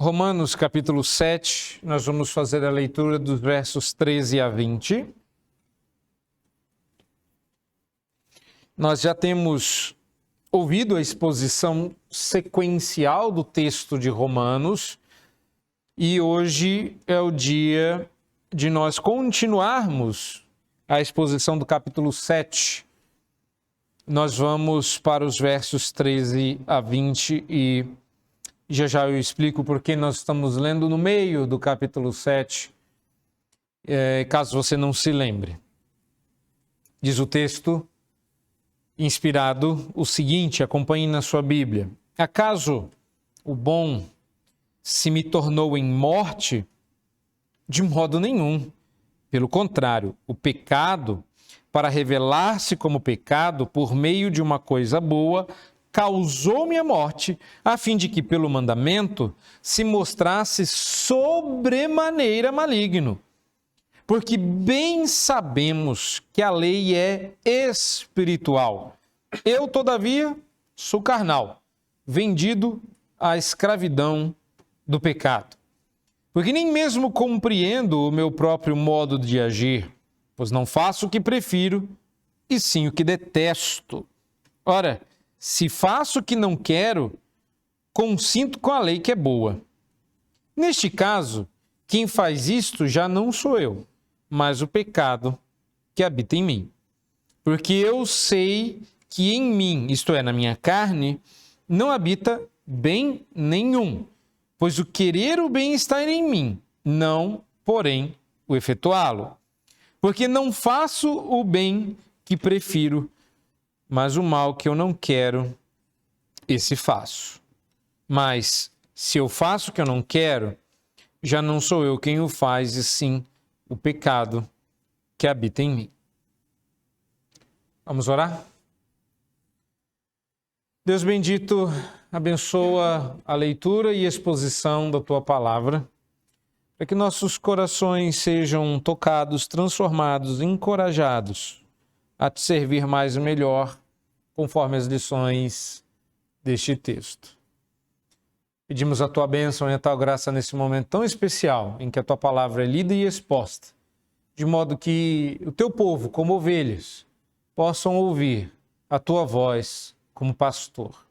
Romanos capítulo 7, nós vamos fazer a leitura dos versos 13 a 20. Nós já temos ouvido a exposição sequencial do texto de Romanos e hoje é o dia de nós continuarmos a exposição do capítulo 7. Nós vamos para os versos 13 a 20 e já eu explico porque nós estamos lendo no meio do capítulo 7, caso você não se lembre. Diz o texto inspirado o seguinte, acompanhe na sua Bíblia. Acaso o bom se me tornou em morte? De modo nenhum. Pelo contrário, o pecado, para revelar-se como pecado por meio de uma coisa boa, causou-me a morte, a fim de que, pelo mandamento, se mostrasse sobremaneira maligno. Porque bem sabemos que a lei é espiritual. Eu, todavia, sou carnal, vendido à escravidão do pecado. Porque nem mesmo compreendo o meu próprio modo de agir, pois não faço o que prefiro, e sim o que detesto. Ora, se faço o que não quero, consinto com a lei que é boa. Neste caso, quem faz isto já não sou eu, mas o pecado que habita em mim. Porque eu sei que em mim, isto é, na minha carne, não habita bem nenhum, pois o querer o bem está em mim, não, porém, o efetuá-lo. Porque não faço o bem que prefiro, mas o mal que eu não quero, esse faço. Mas, se eu faço o que eu não quero, já não sou eu quem o faz, e sim o pecado que habita em mim. Vamos orar? Deus bendito, abençoa a leitura e exposição da Tua Palavra, para que nossos corações sejam tocados, transformados, encorajados a Te servir mais e melhor, conforme as lições deste texto. Pedimos a Tua bênção e a Tua graça nesse momento tão especial, em que a Tua Palavra é lida e exposta, de modo que o Teu povo, como ovelhas, possam ouvir a Tua voz como pastor.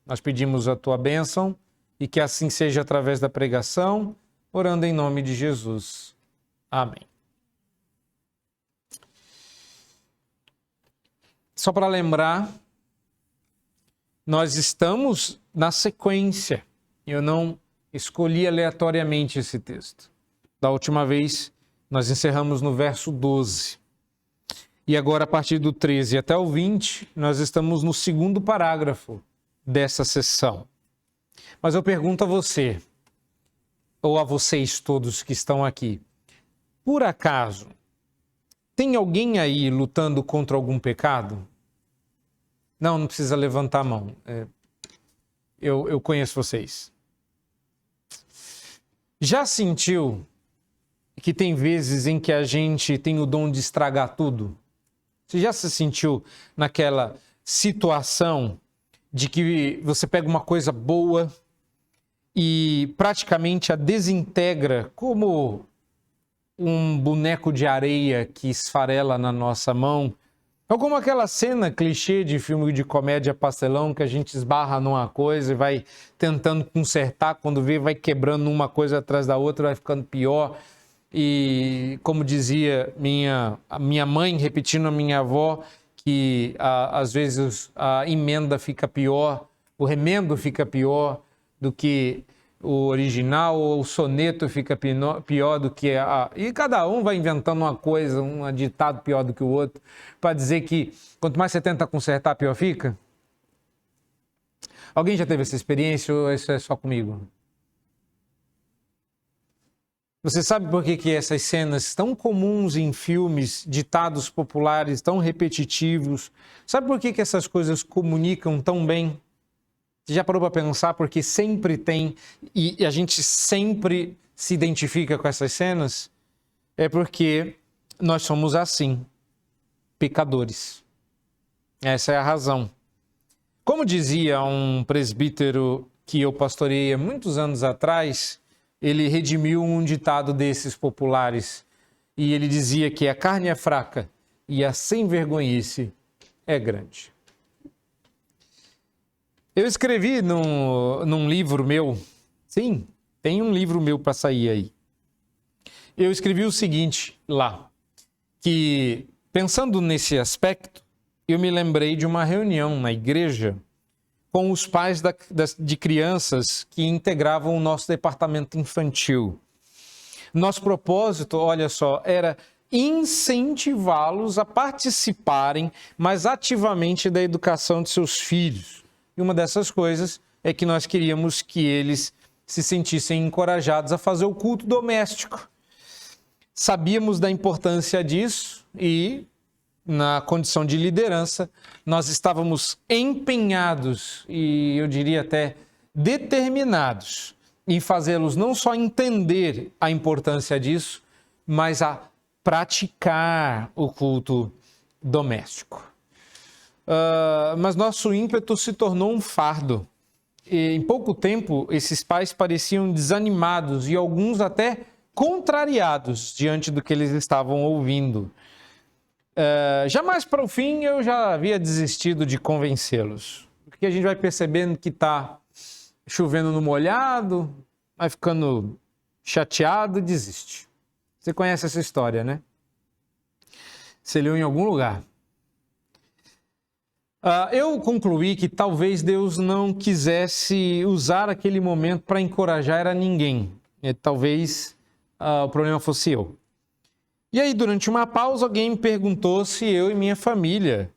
Nós pedimos a Tua bênção e que assim seja através da pregação, orando em nome de Jesus. Amém. Só para lembrar, nós estamos na sequência. Eu não escolhi aleatoriamente esse texto. Da última vez, nós encerramos no verso 12. E agora, a partir do 13 até o 20, nós estamos no segundo parágrafo dessa sessão. Mas eu pergunto a você, ou a vocês todos que estão aqui, por acaso, tem alguém aí lutando contra algum pecado? Não precisa levantar a mão. Eu conheço vocês. Já sentiu que tem vezes em que a gente tem o dom de estragar tudo? Você já se sentiu naquela situação de que você pega uma coisa boa e praticamente a desintegra como um boneco de areia que esfarela na nossa mão? Ou como aquela cena clichê de filme de comédia pastelão que a gente esbarra numa coisa e vai tentando consertar, quando vê vai quebrando uma coisa atrás da outra, vai ficando pior. E como dizia a minha mãe, repetindo a minha avó, que às vezes a emenda fica pior, o remendo fica pior do que o original, ou o soneto fica pior do que E cada um vai inventando uma coisa, um ditado pior do que o outro, para dizer que quanto mais você tenta consertar, pior fica. Alguém já teve essa experiência ou isso é só comigo? Você sabe por que essas cenas tão comuns em filmes, ditados populares, tão repetitivos, sabe por que essas coisas comunicam tão bem? Você já parou para pensar porque sempre tem e a gente sempre se identifica com essas cenas? É porque nós somos assim, pecadores. Essa é a razão. Como dizia um presbítero que eu pastoreei há muitos anos atrás, ele redimiu um ditado desses populares. E ele dizia que a carne é fraca e a sem-vergonhice é grande. Eu escrevi num livro meu, sim, tem um livro meu para sair aí. Eu escrevi o seguinte lá, que pensando nesse aspecto, eu me lembrei de uma reunião na igreja com os pais de crianças que integravam o nosso departamento infantil. Nosso propósito, olha só, era incentivá-los a participarem mais ativamente da educação de seus filhos. E uma dessas coisas é que nós queríamos que eles se sentissem encorajados a fazer o culto doméstico. Sabíamos da importância disso e, na condição de liderança, nós estávamos empenhados e, eu diria até, determinados em fazê-los não só entender a importância disso, mas a praticar o culto doméstico. Mas nosso ímpeto se tornou um fardo. E, em pouco tempo, esses pais pareciam desanimados e alguns até contrariados diante do que eles estavam ouvindo. Já mais para o fim, eu já havia desistido de convencê-los. Porque a gente vai percebendo que está chovendo no molhado, vai ficando chateado, desiste. Você conhece essa história, né? Você leu em algum lugar. Eu concluí que talvez Deus não quisesse usar aquele momento para encorajar a ninguém. Talvez o problema fosse eu. E aí, durante uma pausa, alguém me perguntou se eu e minha família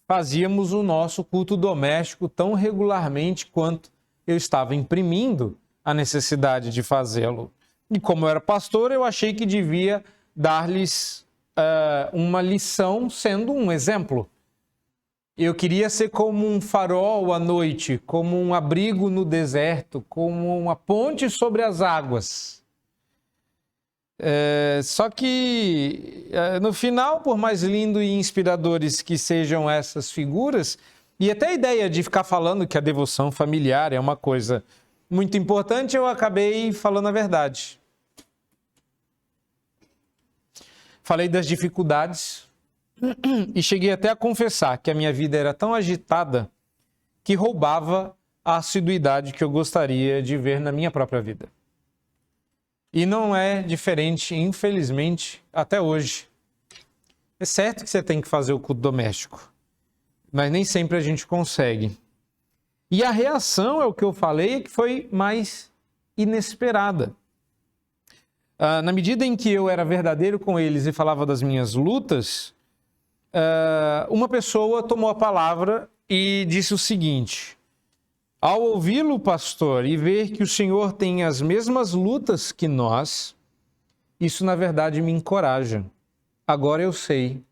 fazíamos o nosso culto doméstico tão regularmente quanto eu estava imprimindo a necessidade de fazê-lo. E como eu era pastor, eu achei que devia dar-lhes uma lição sendo um exemplo. Eu queria ser como um farol à noite, como um abrigo no deserto, como uma ponte sobre as águas. Só que, no final, por mais lindo e inspiradores que sejam essas figuras, e até a ideia de ficar falando que a devoção familiar é uma coisa muito importante, eu acabei falando a verdade. Falei das dificuldades e cheguei até a confessar que a minha vida era tão agitada que roubava a assiduidade que eu gostaria de ver na minha própria vida. E não é diferente, infelizmente, até hoje. É certo que você tem que fazer o culto doméstico, mas nem sempre a gente consegue. E a reação, é o que eu falei, que foi mais inesperada. Na medida em que eu era verdadeiro com eles e falava das minhas lutas, uma pessoa tomou a palavra e disse o seguinte: ao ouvi-lo, pastor, e ver que o senhor tem as mesmas lutas que nós, isso na verdade me encoraja. Agora eu sei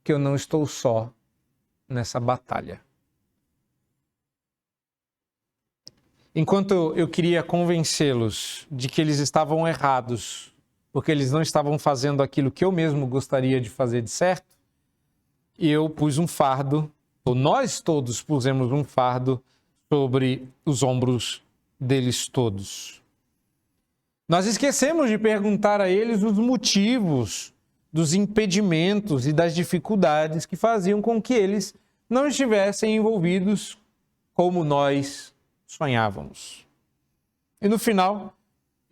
que eu não estou só nessa batalha. Enquanto eu queria convencê-los de que eles estavam errados, porque eles não estavam fazendo aquilo que eu mesmo gostaria de fazer de certo, eu pus um fardo, ou nós todos pusemos um fardo sobre os ombros deles todos. Nós esquecemos de perguntar a eles os motivos dos impedimentos e das dificuldades que faziam com que eles não estivessem envolvidos como nós sonhávamos. E no final,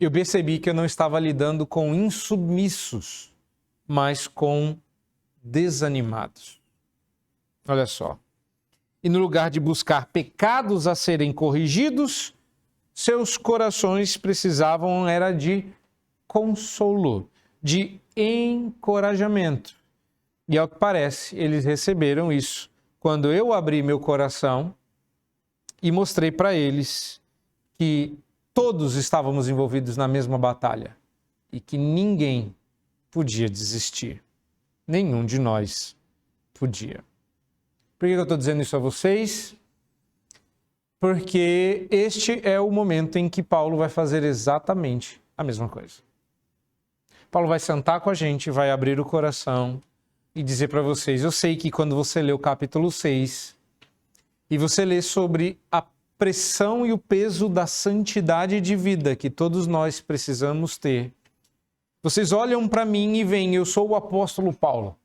eu percebi que eu não estava lidando com insubmissos, mas com desanimados. Olha só. E no lugar de buscar pecados a serem corrigidos, seus corações precisavam era de consolo, de encorajamento. E ao que parece, eles receberam isso quando eu abri meu coração e mostrei para eles que todos estávamos envolvidos na mesma batalha e que ninguém podia desistir. Nenhum de nós podia. Por que eu estou dizendo isso a vocês? Porque este é o momento em que Paulo vai fazer exatamente a mesma coisa. Paulo vai sentar com a gente, vai abrir o coração e dizer para vocês: eu sei que quando você lê o capítulo 6 e você lê sobre a pressão e o peso da santidade de vida que todos nós precisamos ter. Vocês olham para mim e veem, eu sou o apóstolo Paulo.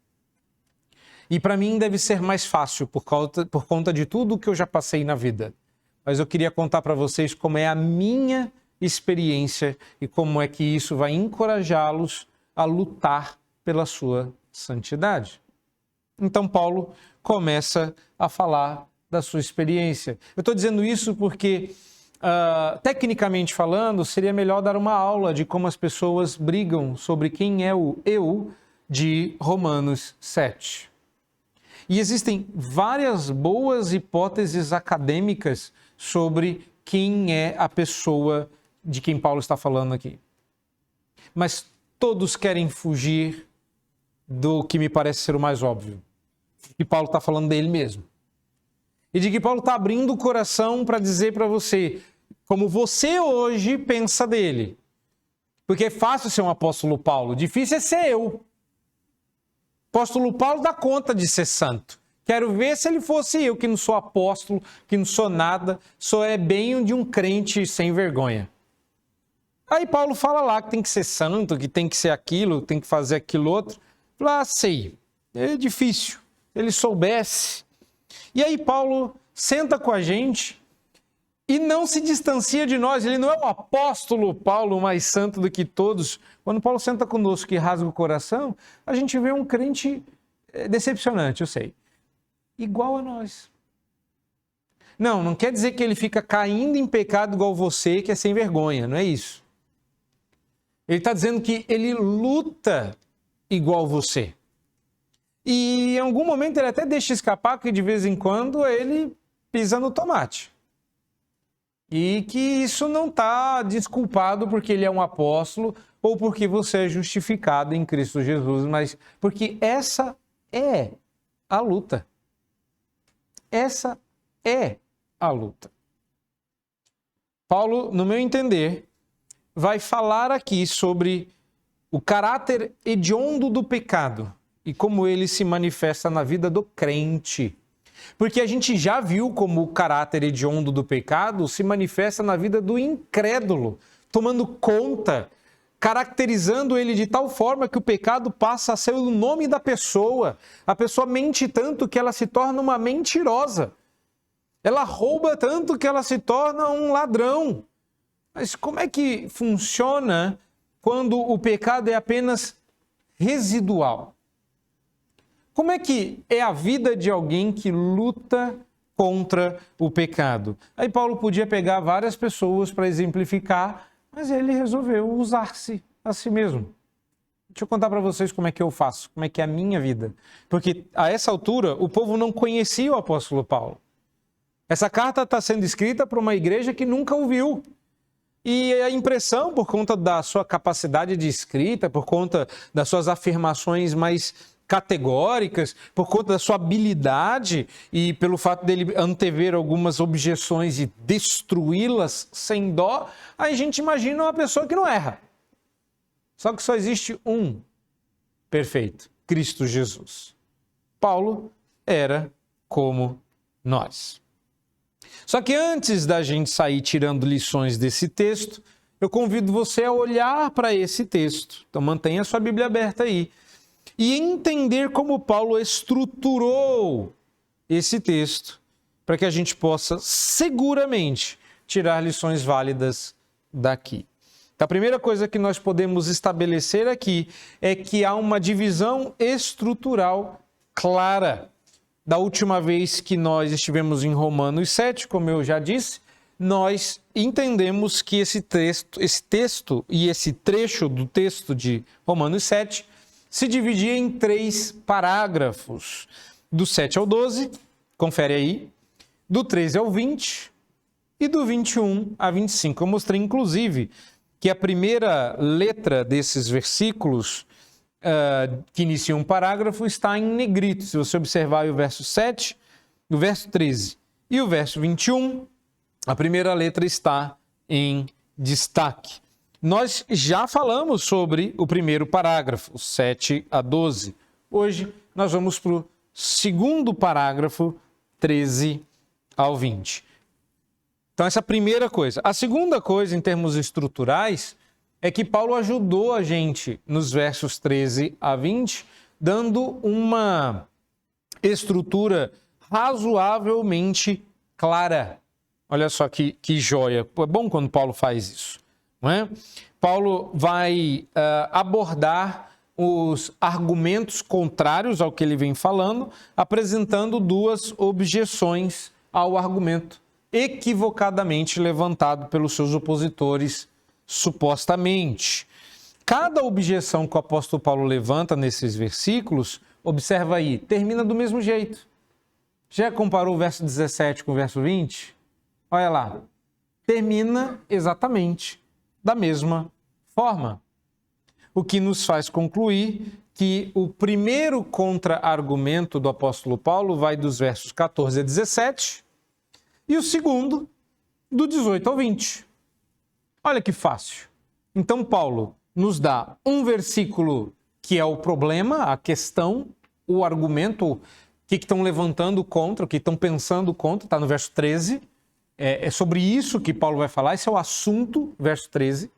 E para mim deve ser mais fácil por conta de tudo que eu já passei na vida. Mas eu queria contar para vocês como é a minha experiência e como é que isso vai encorajá-los a lutar pela sua santidade. Então Paulo começa a falar da sua experiência. Eu estou dizendo isso porque, tecnicamente falando, seria melhor dar uma aula de como as pessoas brigam sobre quem é o eu de Romanos 7. E existem várias boas hipóteses acadêmicas sobre quem é a pessoa de quem Paulo está falando aqui. Mas todos querem fugir do que me parece ser o mais óbvio. Que Paulo está falando dele mesmo. E de que Paulo está abrindo o coração para dizer para você como você hoje pensa dele. Porque é fácil ser um apóstolo Paulo, difícil é ser eu. Apóstolo Paulo dá conta de ser santo. Quero ver se ele fosse eu, que não sou apóstolo, que não sou nada, sou bem de um crente sem vergonha. Aí Paulo fala lá que tem que ser santo, que tem que ser aquilo, tem que fazer aquilo outro. Lá, sei, é difícil. Ele soubesse. E aí Paulo senta com a gente e não se distancia de nós. Ele não é o apóstolo Paulo mais santo do que todos. Quando Paulo senta conosco e rasga o coração, a gente vê um crente decepcionante, eu sei. Igual a nós. Não quer dizer que ele fica caindo em pecado igual você, que é sem vergonha, não é isso. Ele está dizendo que ele luta igual você. E em algum momento ele até deixa escapar que de vez em quando ele pisa no tomate. E que isso não está desculpado porque ele é um apóstolo ou porque você é justificado em Cristo Jesus, mas porque essa é a luta. Essa é a luta. Paulo, no meu entender, vai falar aqui sobre o caráter hediondo do pecado e como ele se manifesta na vida do crente. Porque a gente já viu como o caráter hediondo do pecado se manifesta na vida do incrédulo, tomando conta, caracterizando ele de tal forma que o pecado passa a ser o nome da pessoa. A pessoa mente tanto que ela se torna uma mentirosa. Ela rouba tanto que ela se torna um ladrão. Mas como é que funciona quando o pecado é apenas residual? Como é que é a vida de alguém que luta contra o pecado? Aí Paulo podia pegar várias pessoas para exemplificar, mas ele resolveu usar-se a si mesmo. Deixa eu contar para vocês como é que eu faço, como é que é a minha vida. Porque a essa altura o povo não conhecia o apóstolo Paulo. Essa carta está sendo escrita para uma igreja que nunca o viu. E a impressão, por conta da sua capacidade de escrita, por conta das suas afirmações mais categóricas, por conta da sua habilidade e pelo fato dele antever algumas objeções e destruí-las sem dó, aí a gente imagina uma pessoa que não erra. Só que só existe um perfeito, Cristo Jesus. Paulo era como nós. Só que antes da gente sair tirando lições desse texto, eu convido você a olhar para esse texto. Então mantenha a sua Bíblia aberta aí. E entender como Paulo estruturou esse texto para que a gente possa seguramente tirar lições válidas daqui. Então, a primeira coisa que nós podemos estabelecer aqui é que há uma divisão estrutural clara. Da última vez que nós estivemos em Romanos 7, como eu já disse, nós entendemos que esse texto e esse trecho do texto de Romanos 7 se dividia em 3 parágrafos. Do 7 ao 12, confere aí, do 13 ao 20 e do 21 a 25. Eu mostrei, inclusive, que a primeira letra desses versículos que inicia um parágrafo está em negrito. Se você observar o verso 7, o verso 13 e o verso 21, a primeira letra está em destaque. Nós já falamos sobre o primeiro parágrafo, 7 a 12. Hoje nós vamos para o segundo parágrafo, 13 ao 20. Então, essa é a primeira coisa. A segunda coisa, em termos estruturais, é que Paulo ajudou a gente nos versos 13 a 20, dando uma estrutura razoavelmente clara. Olha só que joia. É bom quando Paulo faz isso, não é? Paulo vai abordar os argumentos contrários ao que ele vem falando, apresentando duas objeções ao argumento equivocadamente levantado pelos seus opositores, supostamente. Cada objeção que o apóstolo Paulo levanta nesses versículos, observa aí, termina do mesmo jeito. Já comparou o verso 17 com o verso 20? Olha lá, termina exatamente da mesma forma. O que nos faz concluir que o primeiro contra-argumento do apóstolo Paulo vai dos versos 14 a 17 e o segundo do 18 ao 20. Olha que fácil. Então Paulo nos dá um versículo que é o problema, a questão, o argumento, o que estão levantando contra, o que estão pensando contra, está no verso 13. É sobre isso que Paulo vai falar, esse é o assunto, verso 13.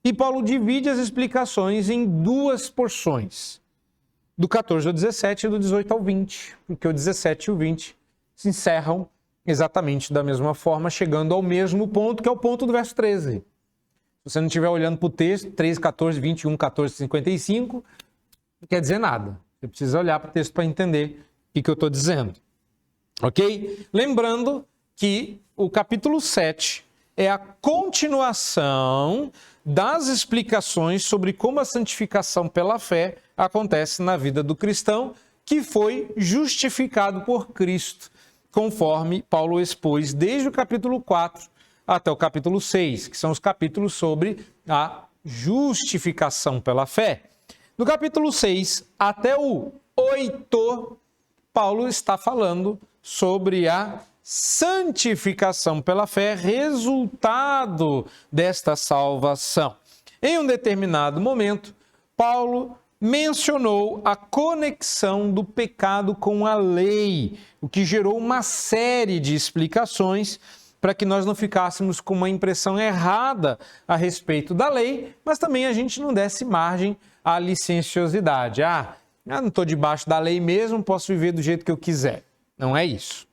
E Paulo divide as explicações em duas porções, do 14 ao 17 e do 18 ao 20, porque o 17 e o 20 se encerram exatamente da mesma forma, chegando ao mesmo ponto, que é o ponto do verso 13. Se você não estiver olhando para o texto, 13, 14, 21, 14, 55, não quer dizer nada. Você precisa olhar para o texto para entender o que eu estou dizendo. Ok? Lembrando que o capítulo 7 é a continuação das explicações sobre como a santificação pela fé acontece na vida do cristão, que foi justificado por Cristo, conforme Paulo expôs desde o capítulo 4 até o capítulo 6, que são os capítulos sobre a justificação pela fé. No capítulo 6 até o 8, Paulo está falando sobre a santificação pela fé, resultado desta salvação. Em um determinado momento, Paulo mencionou a conexão do pecado com a lei, o que gerou uma série de explicações para que nós não ficássemos com uma impressão errada a respeito da lei, mas também a gente não desse margem à licenciosidade. Eu não estou debaixo da lei mesmo, posso viver do jeito que eu quiser. Não é isso.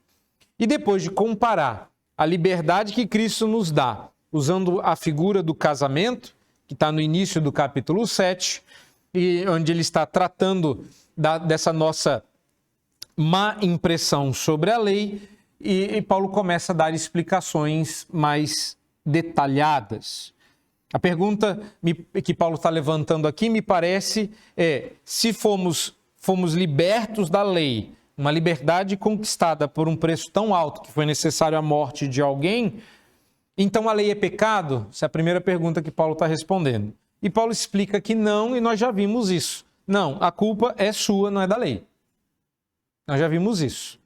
E depois de comparar a liberdade que Cristo nos dá, usando a figura do casamento, que está no início do capítulo 7, e onde ele está tratando dessa nossa má impressão sobre a lei, e Paulo começa a dar explicações mais detalhadas. A pergunta que Paulo está levantando aqui, me parece, se fomos libertos da lei, uma liberdade conquistada por um preço tão alto que foi necessário a morte de alguém, então a lei é pecado? Essa é a primeira pergunta que Paulo está respondendo. E Paulo explica que não, e nós já vimos isso. Não, a culpa é sua, não é da lei. Nós já vimos isso.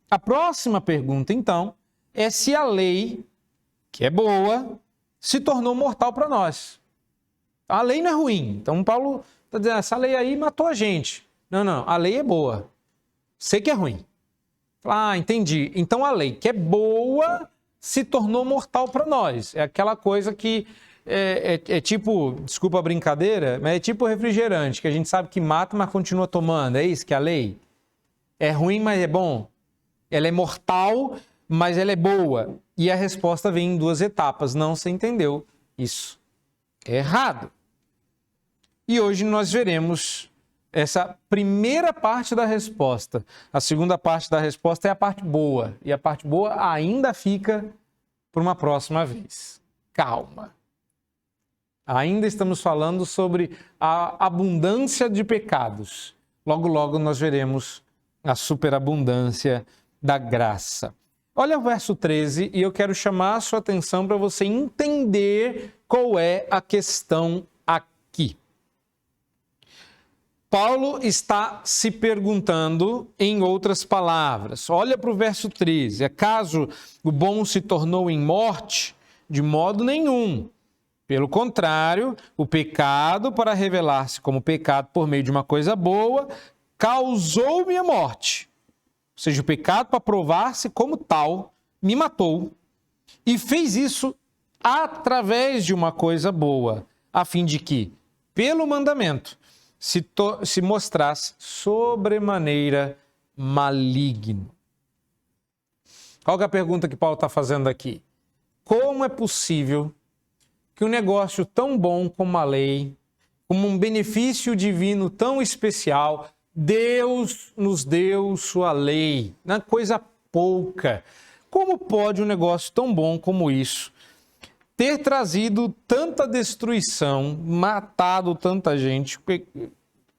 A próxima pergunta, então, é se a lei, que é boa, se tornou mortal para nós. A lei não é ruim. Então Paulo está dizendo, essa lei aí matou a gente. Não, a lei é boa. Sei que é ruim. Entendi. Então a lei que é boa se tornou mortal para nós. É aquela coisa que é tipo, desculpa a brincadeira, mas é tipo refrigerante, que a gente sabe que mata, mas continua tomando. É isso que é a lei? É ruim, mas é bom. Ela é mortal, mas ela é boa. E a resposta vem em duas etapas. Não, você entendeu. Isso é errado. E hoje nós veremos essa primeira parte da resposta. A segunda parte da resposta é a parte boa. E a parte boa ainda fica para uma próxima vez. Calma. Ainda estamos falando sobre a abundância de pecados. Logo, logo nós veremos a superabundância da graça. Olha o verso 13 e eu quero chamar a sua atenção para você entender qual é a questão aqui. Paulo está se perguntando em outras palavras. Olha para o verso 13. Acaso o bom se tornou em morte? De modo nenhum. Pelo contrário, o pecado, para revelar-se como pecado por meio de uma coisa boa, causou minha morte. Ou seja, o pecado, para provar-se como tal, me matou. E fez isso através de uma coisa boa, a fim de que, pelo mandamento, se mostrasse sobremaneira maligno. Qual que é a pergunta que Paulo está fazendo aqui? Como é possível que um negócio tão bom como a lei, como um benefício divino tão especial, Deus nos deu sua lei, não é coisa pouca. Como pode um negócio tão bom como isso ter trazido tanta destruição, matado tanta gente? O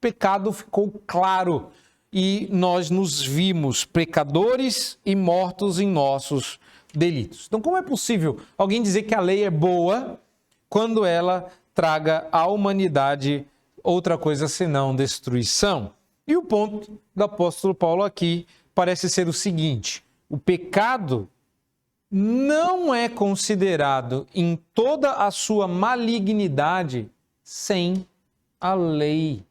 pecado ficou claro e nós nos vimos pecadores e mortos em nossos delitos. Então, como é possível alguém dizer que a lei é boa quando ela traga à humanidade outra coisa senão destruição? E o ponto do apóstolo Paulo aqui parece ser o seguinte: o pecado não é considerado em toda a sua malignidade sem a lei.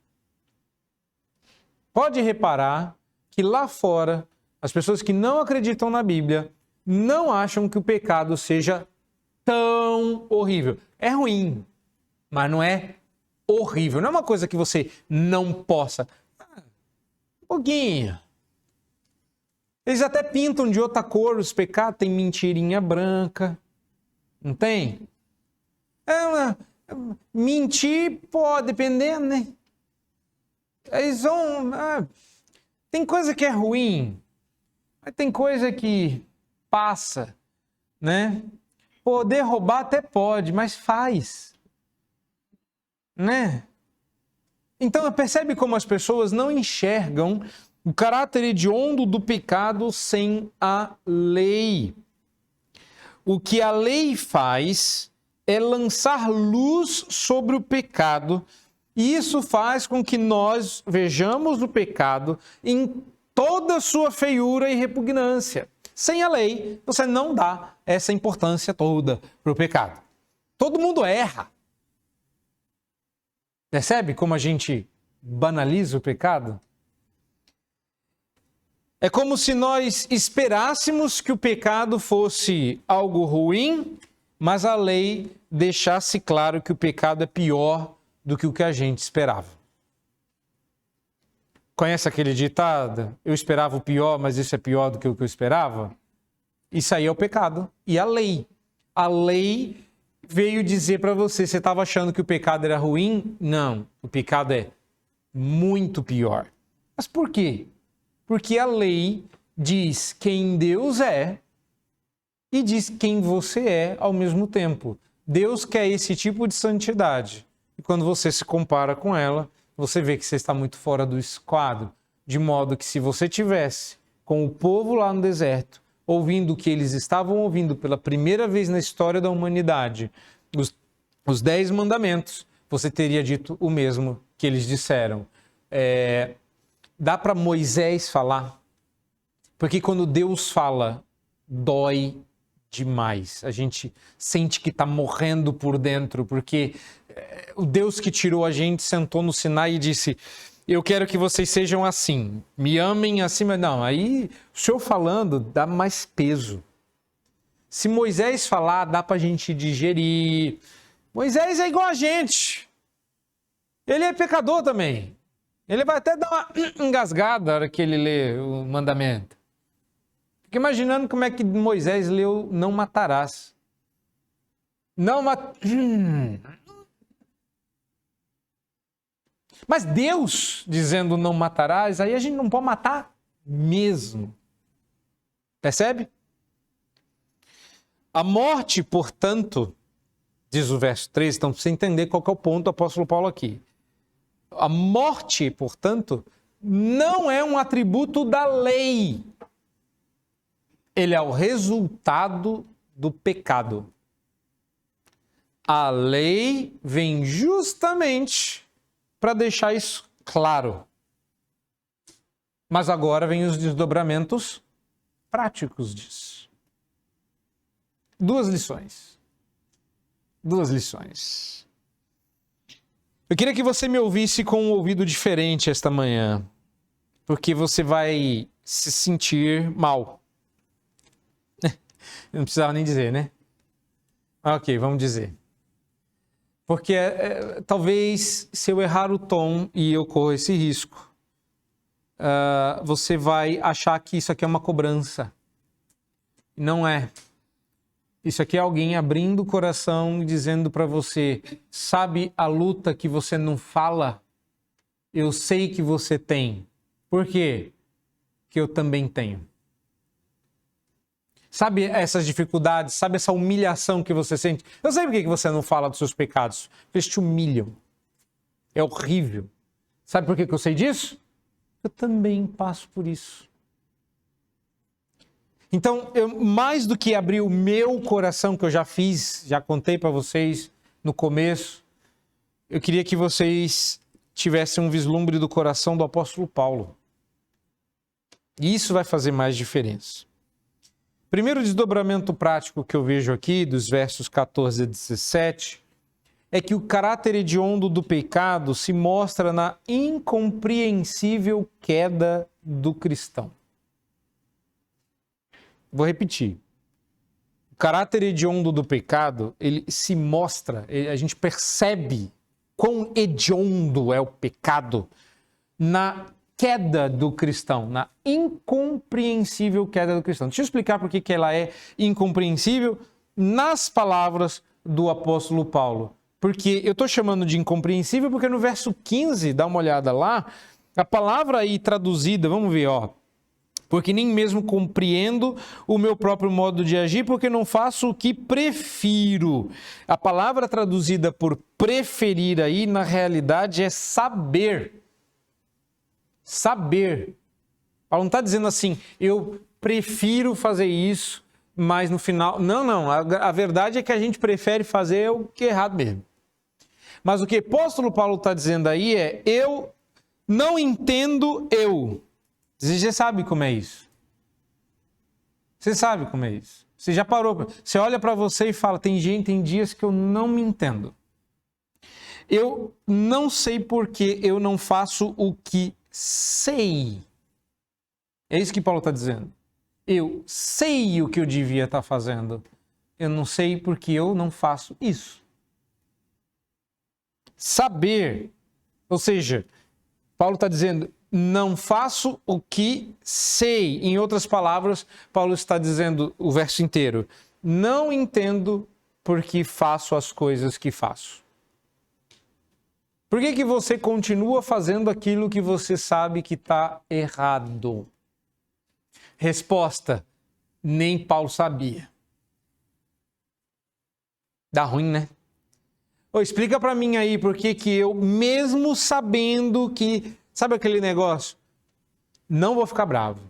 Pode reparar que lá fora, as pessoas que não acreditam na Bíblia não acham que o pecado seja tão horrível. É ruim, mas não é horrível. Não é uma coisa que você não possa. Um pouquinho. Eles até pintam de outra cor os pecados, tem mentirinha branca, não tem? Mentir pode, dependendo, né? Eles vão... tem coisa que é ruim, mas tem coisa que passa, né? Poder roubar até pode, mas faz, né? Então, percebe como as pessoas não enxergam o caráter hediondo do pecado sem a lei. O que a lei faz é lançar luz sobre o pecado, e isso faz com que nós vejamos o pecado em toda a sua feiura e repugnância. Sem a lei, você não dá essa importância toda para o pecado. Todo mundo erra. Percebe como a gente banaliza o pecado? É como se nós esperássemos que o pecado fosse algo ruim, mas a lei deixasse claro que o pecado é pior do que o que a gente esperava. Conhece aquele ditado? Eu esperava o pior, mas isso é pior do que o que eu esperava? Isso aí é o pecado. E a lei? A lei veio dizer para você, você estava achando que o pecado era ruim? Não, o pecado é muito pior. Mas por quê? Porque a lei diz quem Deus é e diz quem você é ao mesmo tempo. Deus quer esse tipo de santidade. E quando você se compara com ela, você vê que você está muito fora do esquadro. De modo que se você tivesse com o povo lá no deserto, ouvindo o que eles estavam ouvindo pela primeira vez na história da humanidade, os 10 mandamentos, você teria dito o mesmo que eles disseram. Dá para Moisés falar? Porque quando Deus fala, dói demais. A gente sente que está morrendo por dentro, porque o Deus que tirou a gente sentou no Sinai e disse: eu quero que vocês sejam assim, me amem assim. Mas não, aí o Senhor falando dá mais peso. Se Moisés falar, dá para a gente digerir. Moisés é igual a gente. Ele é pecador também. Ele vai até dar uma engasgada na hora que ele lê o mandamento. Fica imaginando como é que Moisés leu não matarás. Não Mas Deus dizendo não matarás, aí a gente não pode matar mesmo. Percebe? A morte, portanto, diz o verso 13, então pra você entender qual que é o ponto do apóstolo Paulo aqui. A morte, portanto, não é um atributo da lei. Ele é o resultado do pecado. A lei vem justamente para deixar isso claro. Mas agora vem os desdobramentos práticos disso. Duas lições. Eu queria que você me ouvisse com um ouvido diferente esta manhã, porque você vai se sentir mal. Não precisava nem dizer, né? Ok, vamos dizer. Porque talvez se eu errar o tom e eu corro esse risco, você vai achar que isso aqui é uma cobrança. Não é. Isso aqui é alguém abrindo o coração e dizendo para você, sabe a luta que você não fala? Eu sei que você tem. Por quê? Que eu também tenho. Sabe essas dificuldades, sabe essa humilhação que você sente? Eu sei por que você não fala dos seus pecados. Porque eles te humilham. É horrível. Sabe por que eu sei disso? Eu também passo por isso. Então, mais do que abrir o meu coração, que eu já fiz, já contei para vocês no começo, eu queria que vocês tivessem um vislumbre do coração do apóstolo Paulo. E isso vai fazer mais diferença. Primeiro desdobramento prático que eu vejo aqui, dos versos 14 a 17, é que o caráter hediondo do pecado se mostra na incompreensível queda do cristão. Vou repetir. O caráter hediondo do pecado, ele se mostra, a gente percebe quão hediondo é o pecado na queda do cristão, na incompreensível queda do cristão. Deixa eu explicar por que ela é incompreensível nas palavras do apóstolo Paulo. Porque eu estou chamando de incompreensível porque no verso 15, dá uma olhada lá, a palavra aí traduzida, vamos ver, ó. Porque nem mesmo compreendo o meu próprio modo de agir, porque não faço o que prefiro. A palavra traduzida por preferir aí, na realidade, é saber. Saber. Paulo não está dizendo assim, eu prefiro fazer isso, mas no final... Não. A verdade é que a gente prefere fazer o que é errado mesmo. Mas o que o apóstolo Paulo está dizendo aí é, eu não entendo eu. Você sabe como é isso. Você sabe como é isso. Você já parou. Você olha para você e fala, tem dias que eu não me entendo. Eu não sei porque eu não faço o que sei. É isso que Paulo está dizendo. Eu sei o que eu devia estar fazendo. Eu não sei porque eu não faço isso. Saber. Ou seja, Paulo está dizendo, não faço o que sei. Em outras palavras, Paulo está dizendo o verso inteiro. Não entendo porque faço as coisas que faço. Por que você continua fazendo aquilo que você sabe que está errado? Resposta, nem Paulo sabia. Dá ruim, né? Explica para mim aí por que eu, mesmo sabendo que... Sabe aquele negócio? Não vou ficar bravo.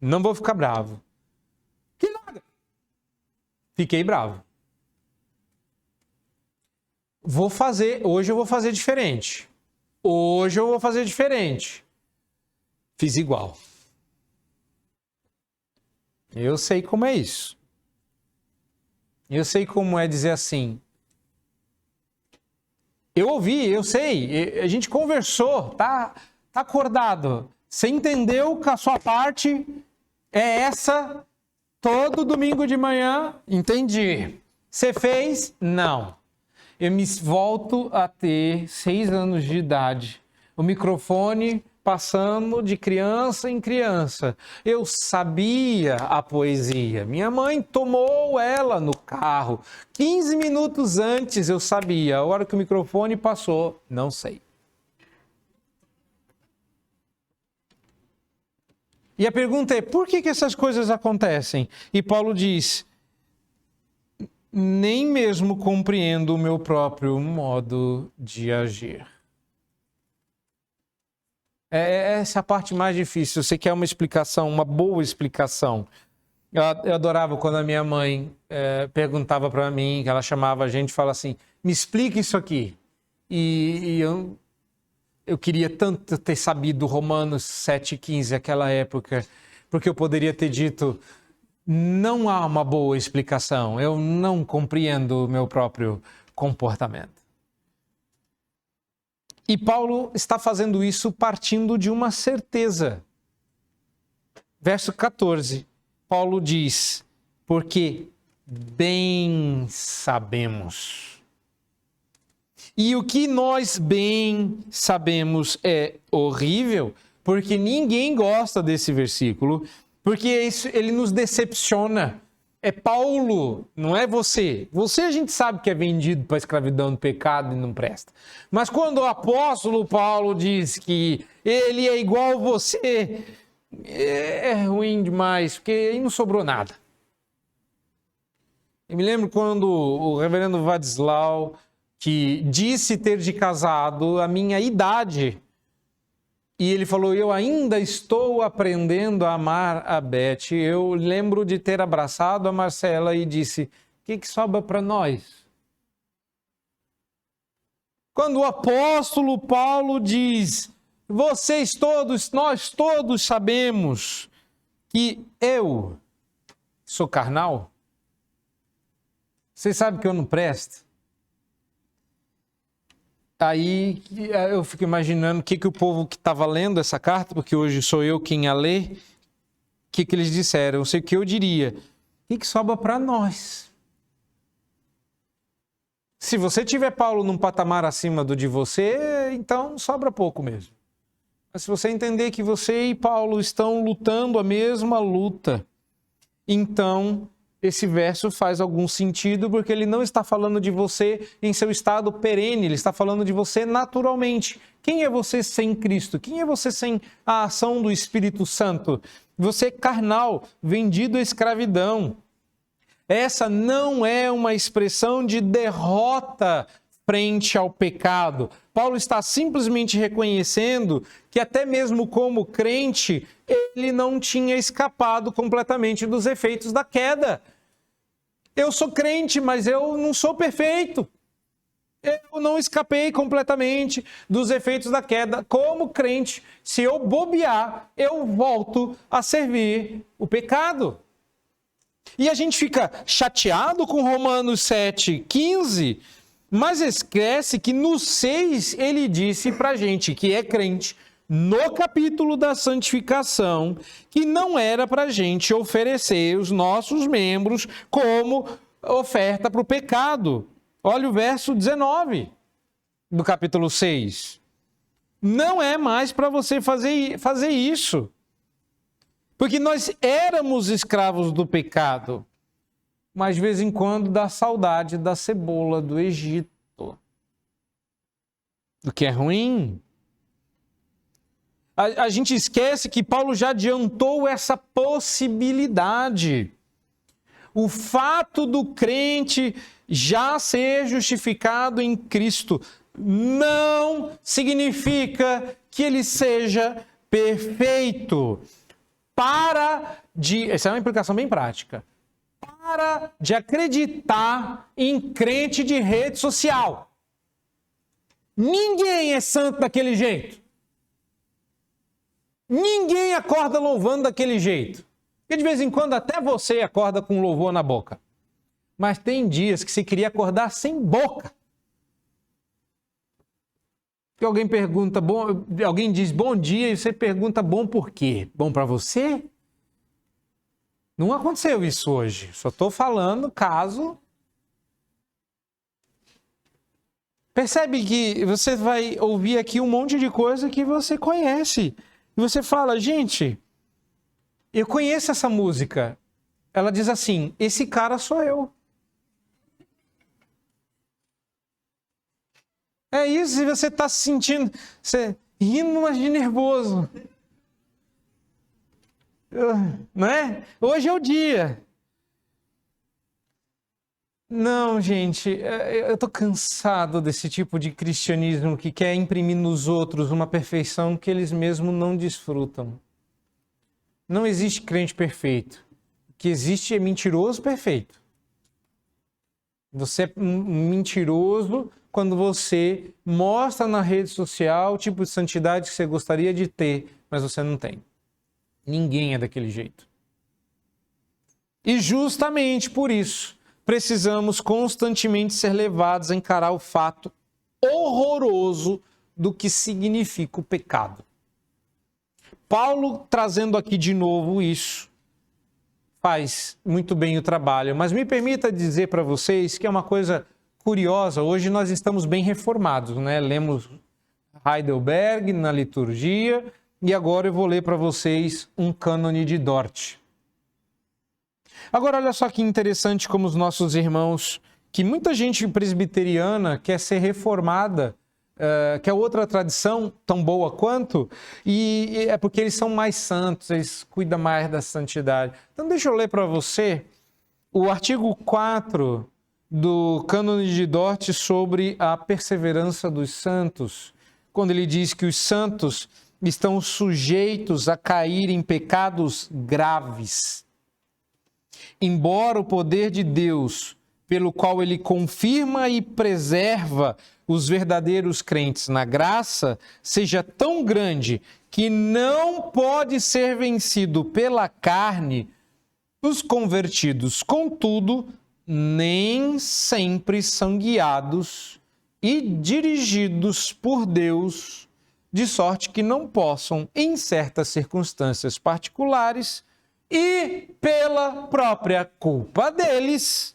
Não vou ficar bravo. Que nada. Fiquei bravo. Hoje eu vou fazer diferente. Hoje eu vou fazer diferente. Fiz igual. Eu sei como é isso. Eu sei como é dizer assim. Eu ouvi, eu sei, a gente conversou, tá acordado. Você entendeu que a sua parte é essa todo domingo de manhã? Entendi. Você fez? Não. Eu me volto a ter 6 anos de idade. O microfone passando de criança em criança. Eu sabia a poesia. Minha mãe tomou ela no carro. 15 minutos antes eu sabia. A hora que o microfone passou, não sei. E a pergunta é, por que essas coisas acontecem? E Paulo diz, nem mesmo compreendo o meu próprio modo de agir. Essa é a parte mais difícil. Você quer uma explicação, uma boa explicação. Eu adorava quando a minha mãe perguntava para mim, que ela chamava a gente e falava assim, me explica isso aqui. E eu queria tanto ter sabido Romanos 7,15 naquela época, porque eu poderia ter dito, não há uma boa explicação, eu não compreendo o meu próprio comportamento. E Paulo está fazendo isso partindo de uma certeza. Verso 14, Paulo diz, porque bem sabemos. E o que nós bem sabemos é horrível, porque ninguém gosta desse versículo, porque ele nos decepciona. É Paulo, não é você. Você a gente sabe que é vendido para a escravidão do pecado e não presta. Mas quando o apóstolo Paulo diz que ele é igual a você, é ruim demais, porque aí não sobrou nada. Eu me lembro quando o reverendo Vadislau, que disse ter de casado a minha idade, e ele falou, eu ainda estou aprendendo a amar a Beth. Eu lembro de ter abraçado a Marcela e disse, o que sobra para nós? Quando o apóstolo Paulo diz, vocês todos, nós todos sabemos que eu sou carnal, vocês sabem que eu não presto? Aí eu fico imaginando o que o povo que estava lendo essa carta, porque hoje sou eu quem a lê, o que eles disseram? Eu sei o que eu diria. O que sobra para nós? Se você tiver Paulo num patamar acima do de você, então sobra pouco mesmo. Mas se você entender que você e Paulo estão lutando a mesma luta, então esse verso faz algum sentido, porque ele não está falando de você em seu estado perene, ele está falando de você naturalmente. Quem é você sem Cristo? Quem é você sem a ação do Espírito Santo? Você é carnal, vendido à escravidão. Essa não é uma expressão de derrota frente ao pecado. Paulo está simplesmente reconhecendo que até mesmo como crente, ele não tinha escapado completamente dos efeitos da queda. Eu sou crente, mas eu não sou perfeito. Eu não escapei completamente dos efeitos da queda. Como crente, se eu bobear, eu volto a servir o pecado. E a gente fica chateado com Romanos 7,15, mas esquece que no 6 ele disse pra gente que é crente, no capítulo da santificação, que não era pra gente oferecer os nossos membros como oferta para o pecado. Olha o verso 19 do capítulo 6. Não é mais para você fazer isso. Porque nós éramos escravos do pecado, mas de vez em quando dá saudade da cebola do Egito. O que é ruim. A gente esquece que Paulo já adiantou essa possibilidade. O fato do crente já ser justificado em Cristo não significa que ele seja perfeito. Essa é uma implicação bem prática. Para de acreditar em crente de rede social. Ninguém é santo daquele jeito. Ninguém acorda louvando daquele jeito. Porque de vez em quando até você acorda com louvor na boca. Mas tem dias que você queria acordar sem boca. Que alguém pergunta, alguém diz bom dia e você pergunta bom por quê? Bom para você? Não aconteceu isso hoje. Só estou falando caso. Percebe que você vai ouvir aqui um monte de coisa que você conhece. E você fala, gente, eu conheço essa música. Ela diz assim, esse cara sou eu. É isso, e você está se sentindo, rindo, mas de nervoso. Não é? Hoje é o dia. Não, gente, eu estou cansado desse tipo de cristianismo que quer imprimir nos outros uma perfeição que eles mesmos não desfrutam. Não existe crente perfeito. O que existe é mentiroso perfeito. Você é mentiroso quando você mostra na rede social o tipo de santidade que você gostaria de ter, mas você não tem. Ninguém é daquele jeito. E justamente por isso, precisamos constantemente ser levados a encarar o fato horroroso do que significa o pecado. Paulo, trazendo aqui de novo isso, faz muito bem o trabalho, mas me permita dizer para vocês que é uma coisa curiosa. Hoje nós estamos bem reformados, né? Lemos Heidelberg na liturgia e agora eu vou ler para vocês um cânone de Dort. Agora, olha só que interessante como os nossos irmãos, que muita gente presbiteriana quer ser reformada, quer outra tradição tão boa quanto, e é porque eles são mais santos, eles cuidam mais da santidade. Então, deixa eu ler para você o artigo 4 do Cânone de Dort sobre a perseverança dos santos, quando ele diz que os santos estão sujeitos a cair em pecados graves. Embora o poder de Deus, pelo qual ele confirma e preserva os verdadeiros crentes na graça, seja tão grande que não pode ser vencido pela carne, os convertidos, contudo, nem sempre são guiados e dirigidos por Deus, de sorte que não possam, em certas circunstâncias particulares e pela própria culpa deles,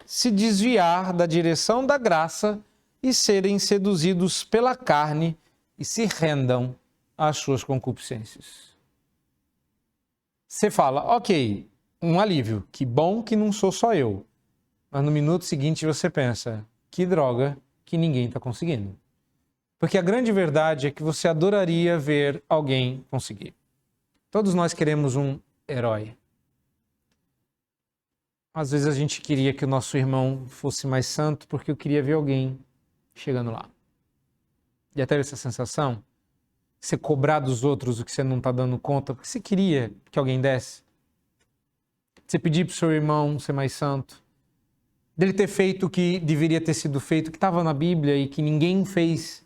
se desviar da direção da graça e serem seduzidos pela carne e se rendam às suas concupiscências. Você fala, ok, um alívio, que bom que não sou só eu. Mas no minuto seguinte você pensa, que droga que ninguém está conseguindo. Porque a grande verdade é que você adoraria ver alguém conseguir. Todos nós queremos um herói. Às vezes a gente queria que o nosso irmão fosse mais santo porque eu queria ver alguém chegando lá. Já teve essa sensação? Você cobrar dos outros o que você não está dando conta porque você queria que alguém desse? Você pedir para o seu irmão ser mais santo? Dele ter feito o que deveria ter sido feito, que estava na Bíblia e que ninguém fez,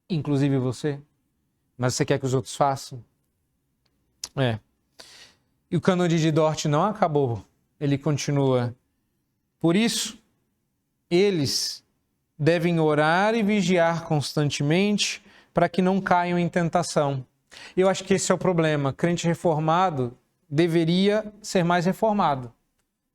inclusive você? Mas você quer que os outros façam? E o Cânone de Dort não acabou, ele continua. Por isso, eles devem orar e vigiar constantemente para que não caiam em tentação. Eu acho que esse é o problema. Crente reformado deveria ser mais reformado.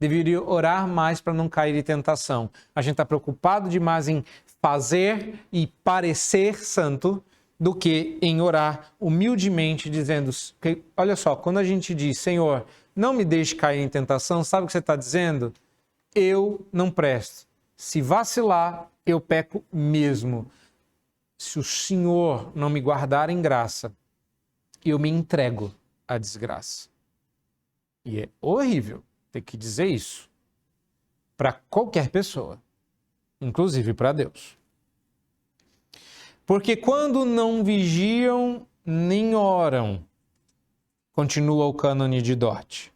Deveria orar mais para não cair em tentação. A gente está preocupado demais em fazer e parecer santo, do que em orar humildemente, dizendo, que, olha só, quando a gente diz, Senhor, não me deixe cair em tentação, sabe o que você está dizendo? Eu não presto. Se vacilar, eu peco mesmo. Se o Senhor não me guardar em graça, eu me entrego à desgraça. E é horrível ter que dizer isso para qualquer pessoa, inclusive para Deus. Porque quando não vigiam nem oram, continua o Cânone de Dort,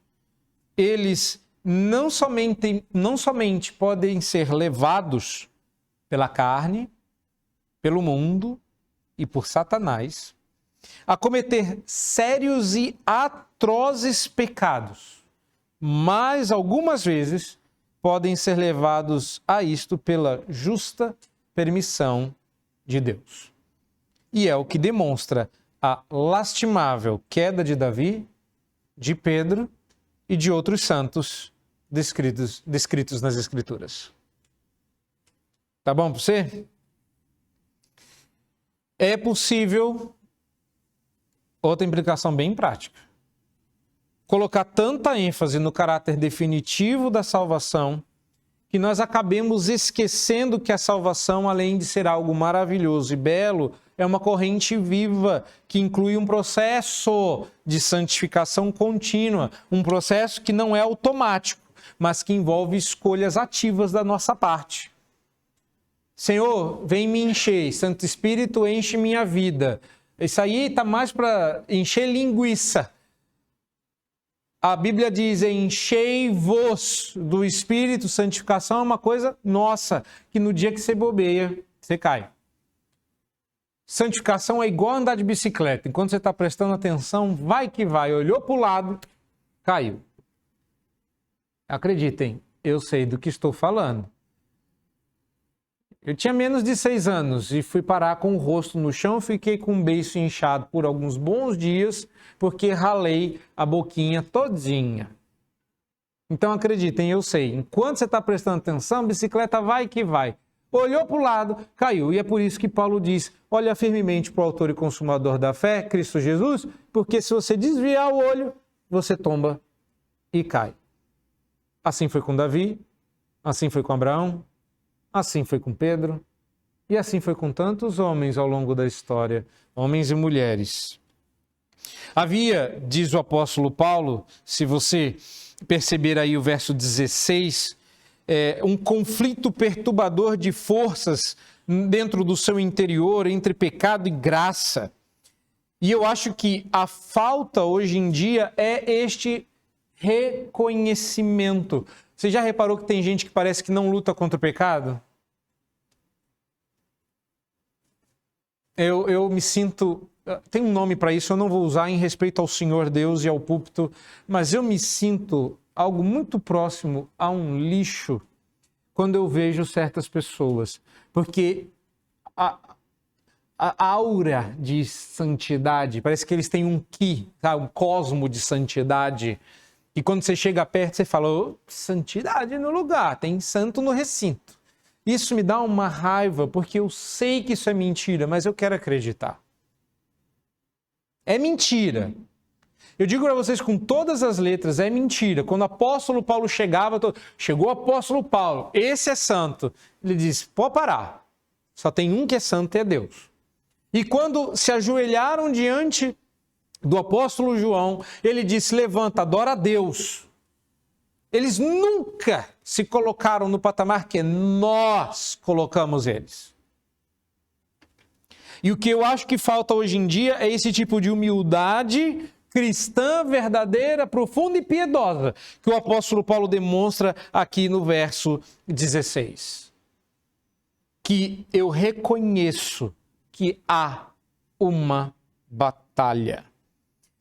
eles não somente podem ser levados pela carne, pelo mundo e por Satanás, a cometer sérios e atrozes pecados, mas algumas vezes podem ser levados a isto pela justa permissão de Deus. E é o que demonstra a lastimável queda de Davi, de Pedro e de outros santos descritos nas Escrituras. Tá bom para você? É possível, outra implicação bem prática, colocar tanta ênfase no caráter definitivo da salvação que nós acabemos esquecendo que a salvação, além de ser algo maravilhoso e belo, é uma corrente viva que inclui um processo de santificação contínua, um processo que não é automático, mas que envolve escolhas ativas da nossa parte. Senhor, vem me encher, Santo Espírito enche minha vida. Isso aí está mais para encher linguiça. A Bíblia diz, enchei-vos do Espírito. Santificação é uma coisa nossa, que no dia que você bobeia, você cai. Santificação é igual andar de bicicleta. Enquanto você está prestando atenção, vai que vai. Olhou para o lado, caiu. Acreditem, eu sei do que estou falando. Eu tinha menos de 6 anos e fui parar com o rosto no chão, fiquei com o beiço inchado por alguns bons dias, porque ralei a boquinha todinha. Então acreditem, eu sei, enquanto você está prestando atenção, a bicicleta vai que vai. Olhou para o lado, caiu. E é por isso que Paulo diz, olha firmemente para o autor e consumador da fé, Cristo Jesus, porque se você desviar o olho, você tomba e cai. Assim foi com Davi, assim foi com Abraão, assim foi com Pedro, e assim foi com tantos homens ao longo da história, homens e mulheres. Havia, diz o apóstolo Paulo, se você perceber aí o verso 16, um conflito perturbador de forças dentro do seu interior entre pecado e graça. E eu acho que a falta hoje em dia é este reconhecimento. Você já reparou que tem gente que parece que não luta contra o pecado? Eu me sinto... Tem um nome para isso, eu não vou usar em respeito ao Senhor Deus e ao púlpito, mas eu me sinto algo muito próximo a um lixo quando eu vejo certas pessoas. Porque a aura de santidade, parece que eles têm um ki, tá? Um cosmo de santidade. E quando você chega perto, você fala, oh, santidade no lugar, tem santo no recinto. Isso me dá uma raiva, porque eu sei que isso é mentira, mas eu quero acreditar. É mentira. Eu digo para vocês com todas as letras, é mentira. Quando o apóstolo Paulo chegou o apóstolo Paulo, esse é santo. Ele disse, pode parar. Só tem um que é santo e é Deus. E quando se ajoelharam diante do apóstolo João, ele disse, levanta, adora a Deus. Eles nunca se colocaram no patamar que nós colocamos eles. E o que eu acho que falta hoje em dia é esse tipo de humildade cristã, verdadeira, profunda e piedosa, que o apóstolo Paulo demonstra aqui no verso 16. Que eu reconheço que há uma batalha.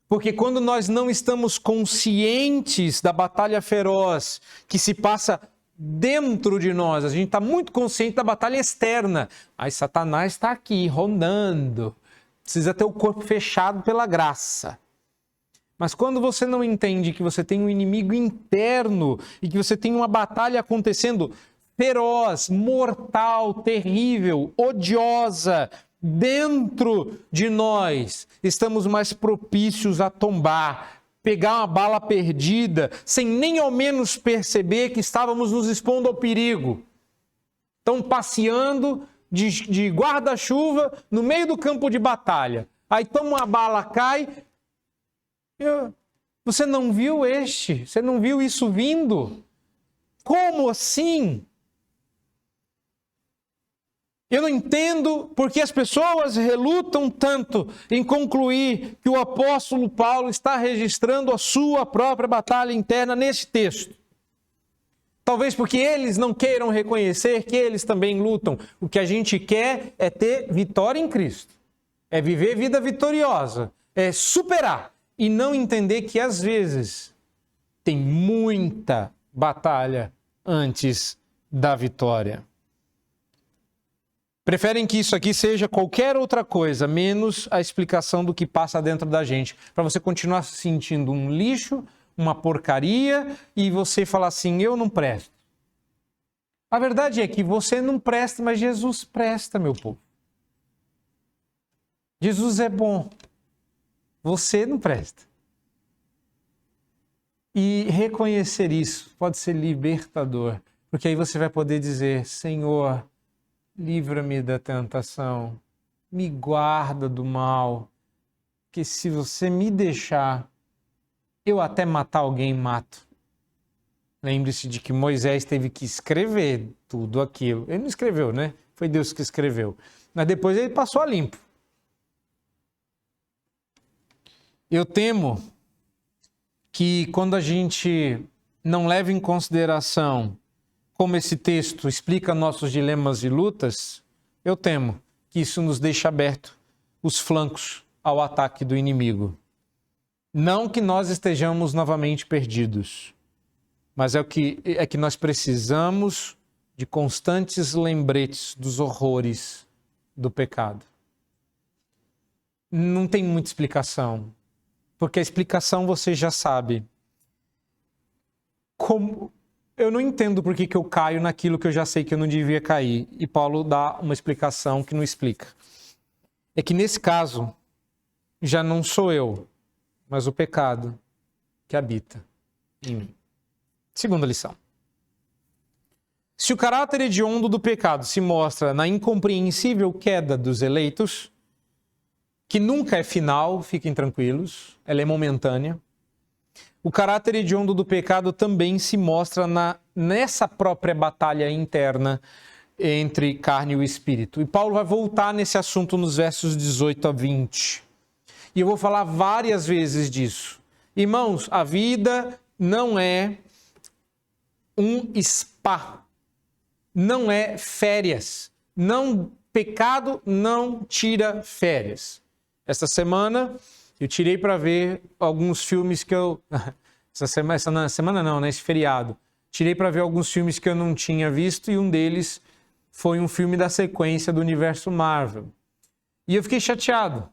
Porque quando nós não estamos conscientes da batalha feroz que se passa dentro de nós, a gente está muito consciente da batalha externa. Aí Satanás está aqui, rondando. Precisa ter o corpo fechado pela graça. Mas quando você não entende que você tem um inimigo interno e que você tem uma batalha acontecendo feroz, mortal, terrível, odiosa, dentro de nós, estamos mais propícios a tombar, pegar uma bala perdida, sem nem ao menos perceber que estávamos nos expondo ao perigo. Estão passeando de guarda-chuva no meio do campo de batalha. Aí toma uma bala, cai. Você não viu você não viu isso vindo? Como assim? Eu não entendo porque as pessoas relutam tanto em concluir que o apóstolo Paulo está registrando a sua própria batalha interna nesse texto. Talvez porque eles não queiram reconhecer que eles também lutam. O que a gente quer é ter vitória em Cristo. É viver vida vitoriosa. É superar. E não entender que às vezes tem muita batalha antes da vitória. Preferem que isso aqui seja qualquer outra coisa, menos a explicação do que passa dentro da gente, para você continuar se sentindo um lixo, uma porcaria, e você falar assim, eu não presto. A verdade é que você não presta, mas Jesus presta, meu povo. Jesus é bom. Você não presta. E reconhecer isso pode ser libertador, porque aí você vai poder dizer, Senhor, livra-me da tentação, me guarda do mal, que se você me deixar, eu até matar alguém, mato. Lembre-se de que Moisés teve que escrever tudo aquilo. Ele não escreveu, né? Foi Deus que escreveu. Mas depois ele passou a limpo. Eu temo que quando a gente não leva em consideração como esse texto explica nossos dilemas e lutas, eu temo que isso nos deixe aberto os flancos ao ataque do inimigo. Não que nós estejamos novamente perdidos, mas é que nós precisamos de constantes lembretes dos horrores do pecado. Não tem muita explicação, porque a explicação você já sabe. como eu não entendo por que eu caio naquilo que eu já sei que eu não devia cair. E Paulo dá uma explicação que não explica. É que nesse caso, já não sou eu, mas o pecado que habita em mim. Segunda lição. Se o caráter hediondo do pecado se mostra na incompreensível queda dos eleitos, que nunca é final, fiquem tranquilos, ela é momentânea, o caráter hediondo do pecado também se mostra nessa própria batalha interna entre carne e o espírito. E Paulo vai voltar nesse assunto nos versos 18 a 20. E eu vou falar várias vezes disso. Irmãos, a vida não é um spa, não é férias. Pecado não tira férias. Esta semana eu tirei para ver alguns filmes que eu... Esse feriado. Tirei para ver alguns filmes que eu não tinha visto e um deles foi um filme da sequência do universo Marvel. E eu fiquei chateado,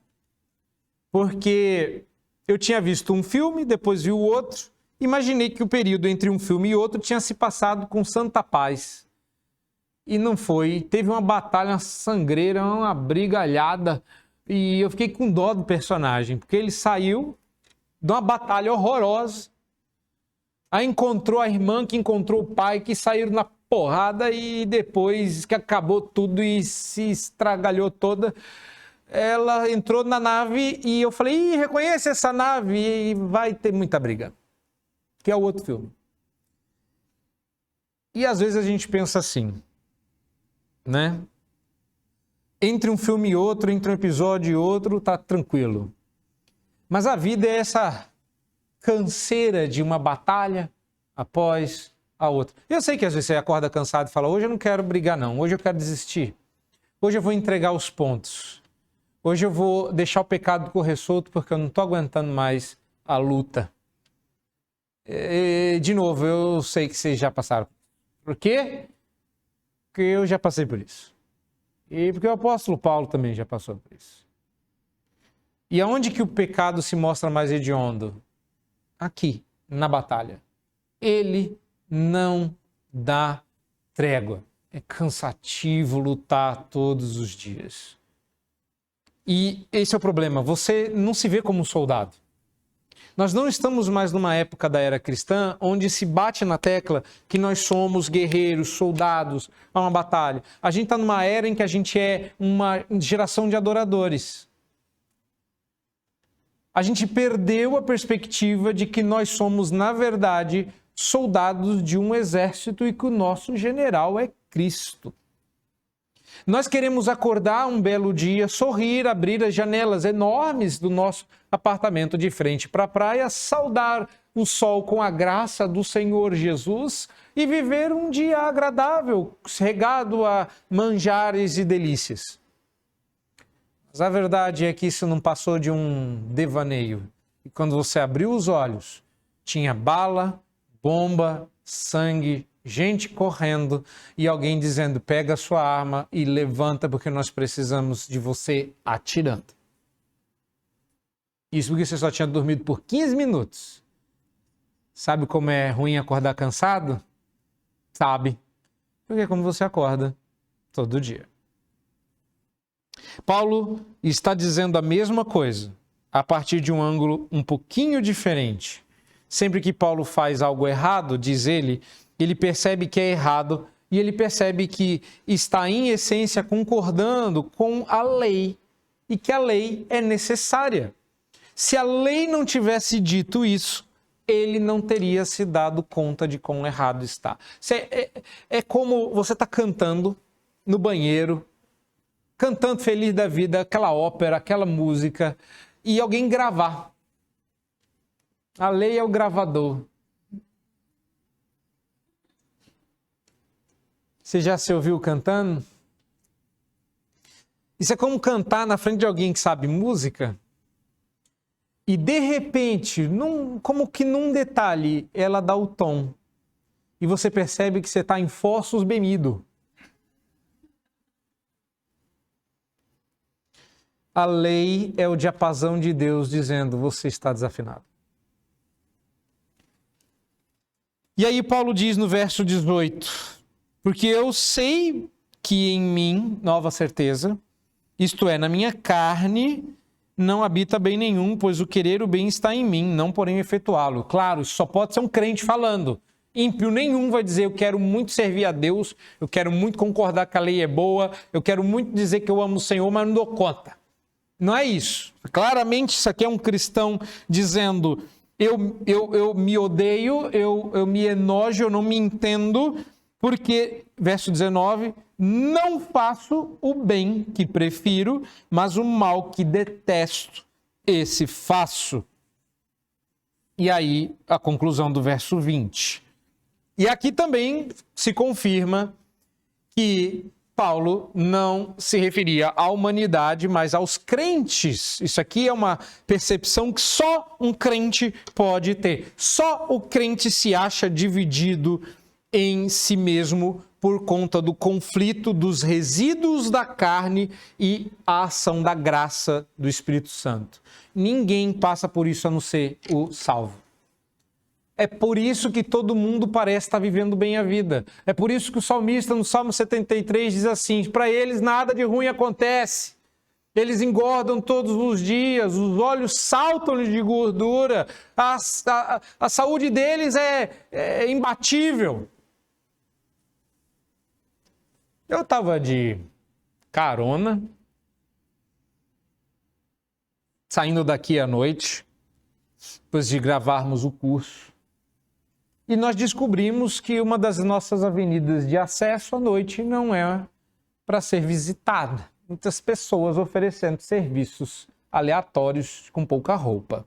porque eu tinha visto um filme, depois vi o outro, imaginei que o período entre um filme e outro tinha se passado com santa paz. E não foi. Teve uma batalha, uma sangreira, uma brigalhada, e eu fiquei com dó do personagem, porque ele saiu de uma batalha horrorosa, aí encontrou a irmã, que encontrou o pai, que saíram na porrada e depois que acabou tudo e se estragalhou toda, ela entrou na nave e eu falei, reconhece essa nave e vai ter muita briga. Que é o outro filme. E às vezes a gente pensa assim, né? Entre um filme e outro, entre um episódio e outro, tá tranquilo. Mas a vida é essa canseira de uma batalha após a outra. Eu sei que às vezes você acorda cansado e fala, hoje eu não quero brigar não, hoje eu quero desistir. Hoje eu vou entregar os pontos. Hoje eu vou deixar o pecado correr solto porque eu não estou aguentando mais a luta. De novo, eu sei que vocês já passaram. Por quê? Porque eu já passei por isso. E porque o apóstolo Paulo também já passou por isso. E aonde que o pecado se mostra mais hediondo? Aqui, na batalha. Ele não dá trégua. É cansativo lutar todos os dias. E esse é o problema. Você não se vê como um soldado. Nós não estamos mais numa época da era cristã onde se bate na tecla que nós somos guerreiros, soldados a uma batalha. A gente está numa era em que a gente é uma geração de adoradores. A gente perdeu a perspectiva de que nós somos, na verdade, soldados de um exército e que o nosso general é Cristo. Nós queremos acordar um belo dia, sorrir, abrir as janelas enormes do nosso apartamento de frente para a praia, saudar o sol com a graça do Senhor Jesus e viver um dia agradável, regado a manjares e delícias. Mas a verdade é que isso não passou de um devaneio. E quando você abriu os olhos, tinha bala, bomba, sangue, gente correndo e alguém dizendo, pega a sua arma e levanta porque nós precisamos de você atirando. Isso porque você só tinha dormido por 15 minutos. Sabe como é ruim acordar cansado? Sabe. Porque é como você acorda todo dia. Paulo está dizendo a mesma coisa, a partir de um ângulo um pouquinho diferente. Sempre que Paulo faz algo errado, diz ele percebe que é errado e ele percebe que está, em essência, concordando com a lei e que a lei é necessária. Se a lei não tivesse dito isso, ele não teria se dado conta de quão errado está. É como você está cantando no banheiro, cantando feliz da vida, aquela ópera, aquela música, e alguém gravar. A lei é o gravador. Você já se ouviu cantando? Isso é como cantar na frente de alguém que sabe música e, de repente, como que num detalhe, ela dá o tom. E você percebe que você está em fó sustenido. A lei é o diapasão de Deus dizendo, você está desafinado. E aí Paulo diz no verso 18: porque eu sei que em mim, nova certeza, isto é, na minha carne, não habita bem nenhum, pois o querer o bem está em mim, não porém efetuá-lo. Claro, isso só pode ser um crente falando. Ímpio nenhum vai dizer: eu quero muito servir a Deus, eu quero muito concordar que a lei é boa, eu quero muito dizer que eu amo o Senhor, mas não dou conta. Não é isso. Claramente isso aqui é um cristão dizendo: eu me odeio, eu me enojo, eu não me entendo, porque, verso 19, não faço o bem que prefiro, mas o mal que detesto, esse faço. E aí, a conclusão do verso 20. E aqui também se confirma que Paulo não se referia à humanidade, mas aos crentes. Isso aqui é uma percepção que só um crente pode ter. Só o crente se acha dividido em si mesmo por conta do conflito dos resíduos da carne e a ação da graça do Espírito Santo. Ninguém passa por isso a não ser o salvo. É por isso que todo mundo parece estar vivendo bem a vida. É por isso que o salmista, no Salmo 73, diz assim: para eles nada de ruim acontece. Eles engordam todos os dias, os olhos saltam-lhes de gordura, a saúde deles é imbatível. Eu estava de carona, saindo daqui à noite, depois de gravarmos o curso, e nós descobrimos que uma das nossas avenidas de acesso à noite não é para ser visitada. Muitas pessoas oferecendo serviços aleatórios com pouca roupa.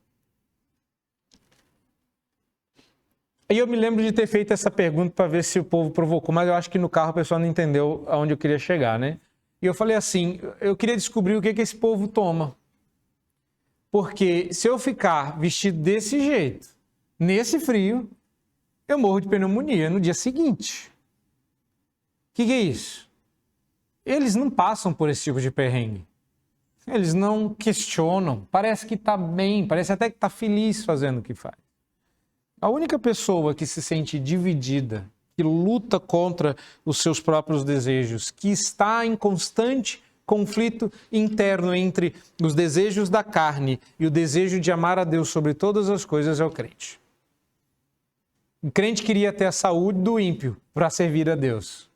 Aí eu me lembro de ter feito essa pergunta para ver se o povo provocou, mas eu acho que no carro a pessoa não entendeu aonde eu queria chegar, né? E eu falei assim: eu queria descobrir o que esse povo toma. Porque se eu ficar vestido desse jeito, nesse frio, eu morro de pneumonia no dia seguinte. O que é isso? Eles não passam por esse tipo de perrengue. Eles não questionam. Parece que está bem, parece até que está feliz fazendo o que faz. A única pessoa que se sente dividida, que luta contra os seus próprios desejos, que está em constante conflito interno entre os desejos da carne e o desejo de amar a Deus sobre todas as coisas, é o crente. O crente queria ter a saúde do ímpio para servir a Deus.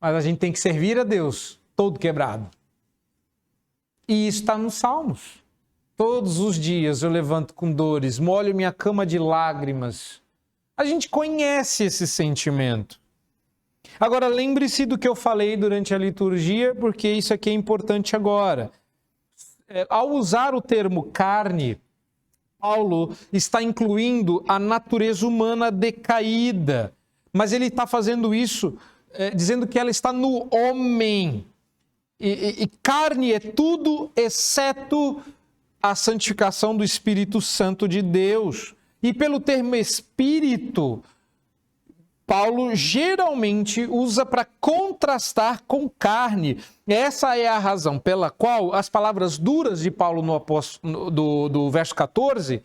Mas a gente tem que servir a Deus todo quebrado. E isso está nos Salmos. Todos os dias eu levanto com dores, molho minha cama de lágrimas. A gente conhece esse sentimento. Agora, lembre-se do que eu falei durante a liturgia, porque isso aqui é importante agora. Ao usar o termo carne, Paulo está incluindo a natureza humana decaída, mas ele está fazendo isso dizendo que ela está no homem. E carne é tudo exceto a santificação do Espírito Santo de Deus. E pelo termo espírito, Paulo geralmente usa para contrastar com carne. Essa é a razão pela qual as palavras duras de Paulo do verso 14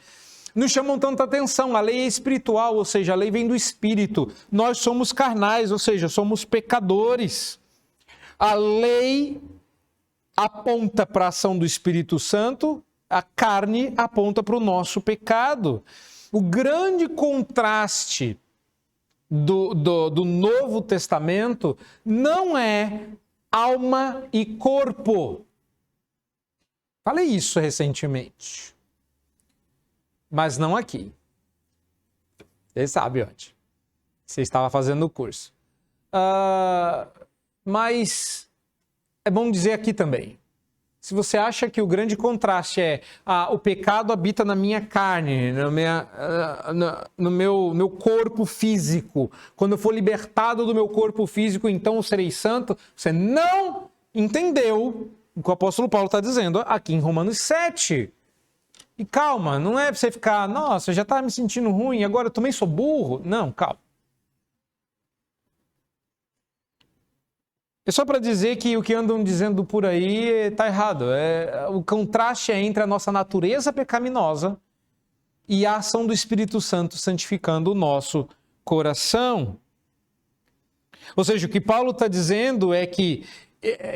nos chamam tanta atenção. A lei é espiritual, ou seja, a lei vem do Espírito. Nós somos carnais, ou seja, somos pecadores. A lei aponta para a ação do Espírito Santo, a carne aponta para o nosso pecado. O grande contraste do Novo Testamento não é alma e corpo. Falei isso recentemente. Mas não aqui. Você sabe onde. Você estava fazendo o curso. Mas é bom dizer aqui também. Se você acha que o grande contraste é o pecado habita na minha carne, no meu corpo físico, quando eu for libertado do meu corpo físico, então eu serei santo, você não entendeu o que o apóstolo Paulo está dizendo aqui em Romanos 7. E calma, não é para você ficar, nossa, eu já estava me sentindo ruim, agora eu também sou burro. Não, calma. É só para dizer que o que andam dizendo por aí está errado. O contraste é entre a nossa natureza pecaminosa e a ação do Espírito Santo santificando o nosso coração. Ou seja, o que Paulo está dizendo é que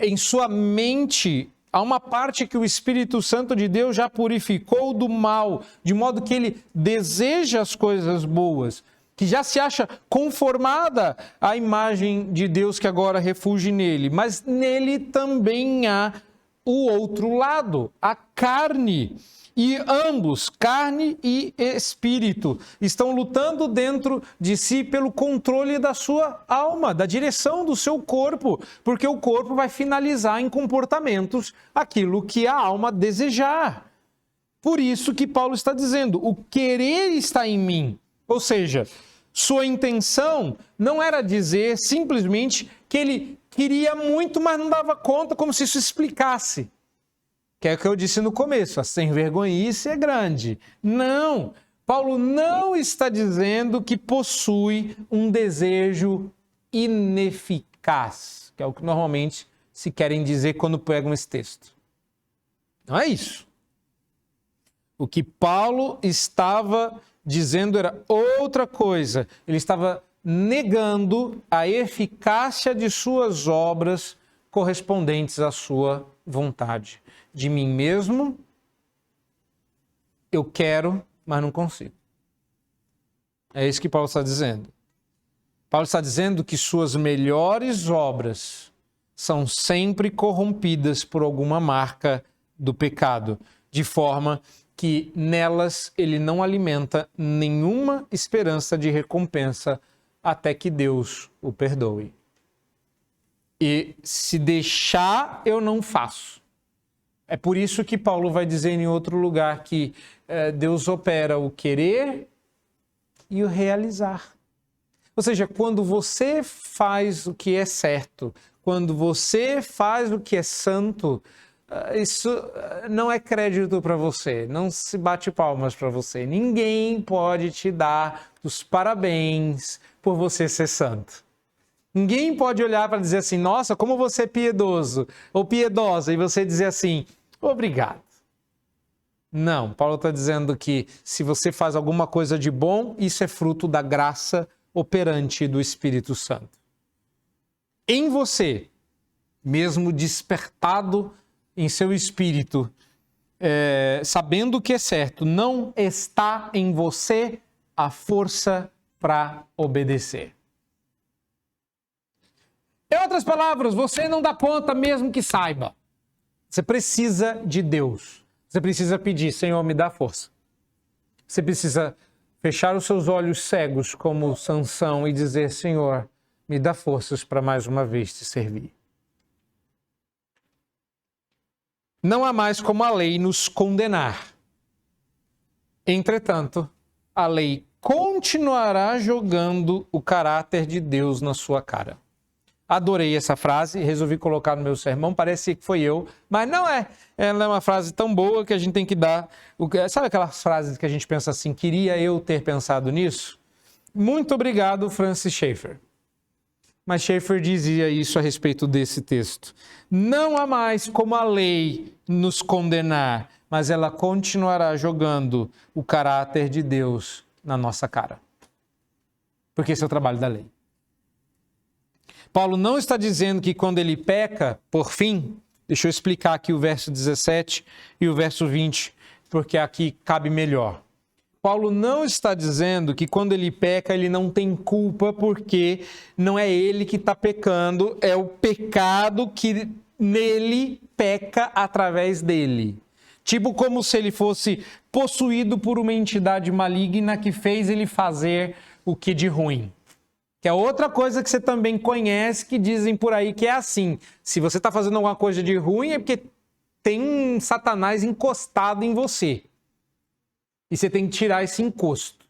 em sua mente há uma parte que o Espírito Santo de Deus já purificou do mal, de modo que ele deseja as coisas boas, que já se acha conformada à imagem de Deus que agora refugie nele. Mas nele também há o outro lado, a carne. E ambos, carne e espírito, estão lutando dentro de si pelo controle da sua alma, da direção do seu corpo, porque o corpo vai finalizar em comportamentos aquilo que a alma desejar. Por isso que Paulo está dizendo, o querer está em mim. Ou seja, sua intenção não era dizer simplesmente que ele queria muito, mas não dava conta, como se isso explicasse. Que é o que eu disse no começo, a sem-vergonhice é grande. Não, Paulo não está dizendo que possui um desejo ineficaz, que é o que normalmente se querem dizer quando pegam esse texto. Não é isso. O que Paulo estava dizendo era outra coisa. Ele estava negando a eficácia de suas obras correspondentes à sua vontade. De mim mesmo, eu quero, mas não consigo. É isso que Paulo está dizendo. Paulo está dizendo que suas melhores obras são sempre corrompidas por alguma marca do pecado, de forma que nelas ele não alimenta nenhuma esperança de recompensa até que Deus o perdoe. E se deixar, eu não faço. É por isso que Paulo vai dizer em outro lugar que Deus opera o querer e o realizar. Ou seja, quando você faz o que é certo, quando você faz o que é santo, isso não é crédito para você, não se bate palmas para você. Ninguém pode te dar os parabéns por você ser santo. Ninguém pode olhar para dizer assim, nossa, como você é piedoso ou piedosa, e você dizer assim, obrigado. Não, Paulo está dizendo que se você faz alguma coisa de bom, isso é fruto da graça operante do Espírito Santo. Em você, mesmo despertado em seu espírito, sabendo o que é certo, não está em você a força para obedecer. Em outras palavras, você não dá conta mesmo que saiba. Você precisa de Deus. Você precisa pedir, Senhor, me dá força. Você precisa fechar os seus olhos cegos como Sansão e dizer, Senhor, me dá forças para mais uma vez te servir. Não há mais como a lei nos condenar. Entretanto, a lei continuará jogando o caráter de Deus na sua cara. Adorei essa frase, resolvi colocar no meu sermão, parece que foi eu, mas não é. Ela é uma frase tão boa que a gente tem que dar... Sabe aquelas frases que a gente pensa assim, queria eu ter pensado nisso? Muito obrigado, Francis Schaeffer. Mas Schaeffer dizia isso a respeito desse texto. Não há mais como a lei nos condenar, mas ela continuará jogando o caráter de Deus na nossa cara. Porque esse é o trabalho da lei. Paulo não está dizendo que quando ele peca, por fim, deixa eu explicar aqui o verso 17 e o verso 20, porque aqui cabe melhor. Paulo não está dizendo que quando ele peca, ele não tem culpa, porque não é ele que está pecando, é o pecado que nele peca através dele. Tipo como se ele fosse possuído por uma entidade maligna que fez ele fazer o que de ruim. Que é outra coisa que você também conhece, que dizem por aí que é assim. Se você está fazendo alguma coisa de ruim, é porque tem um Satanás encostado em você. E você tem que tirar esse encosto.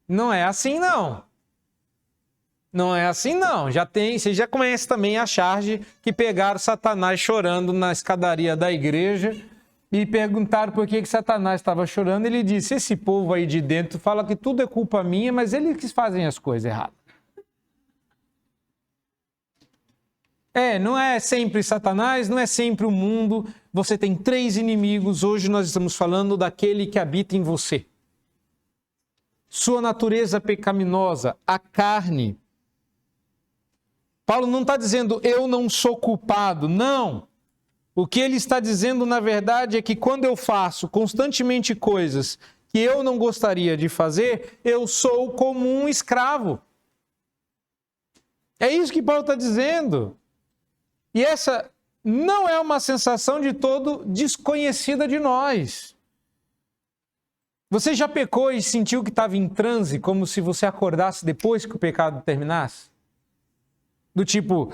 Não é assim, não. Não é assim, não. Você já conhece também a charge que pegaram Satanás chorando na escadaria da igreja e perguntaram por que Satanás estava chorando. Ele disse, esse povo aí de dentro fala que tudo é culpa minha, mas eles que fazem as coisas erradas. Não é sempre Satanás, não é sempre o mundo. Você tem 3 inimigos. Hoje nós estamos falando daquele que habita em você. sua natureza pecaminosa, a carne. Paulo não está dizendo, eu não sou culpado. Não. O que ele está dizendo, na verdade, é que quando eu faço constantemente coisas que eu não gostaria de fazer, eu sou como um escravo. É isso que Paulo está dizendo. E essa não é uma sensação de todo desconhecida de nós. Você já pecou e sentiu que estava em transe, como se você acordasse depois que o pecado terminasse? Do tipo,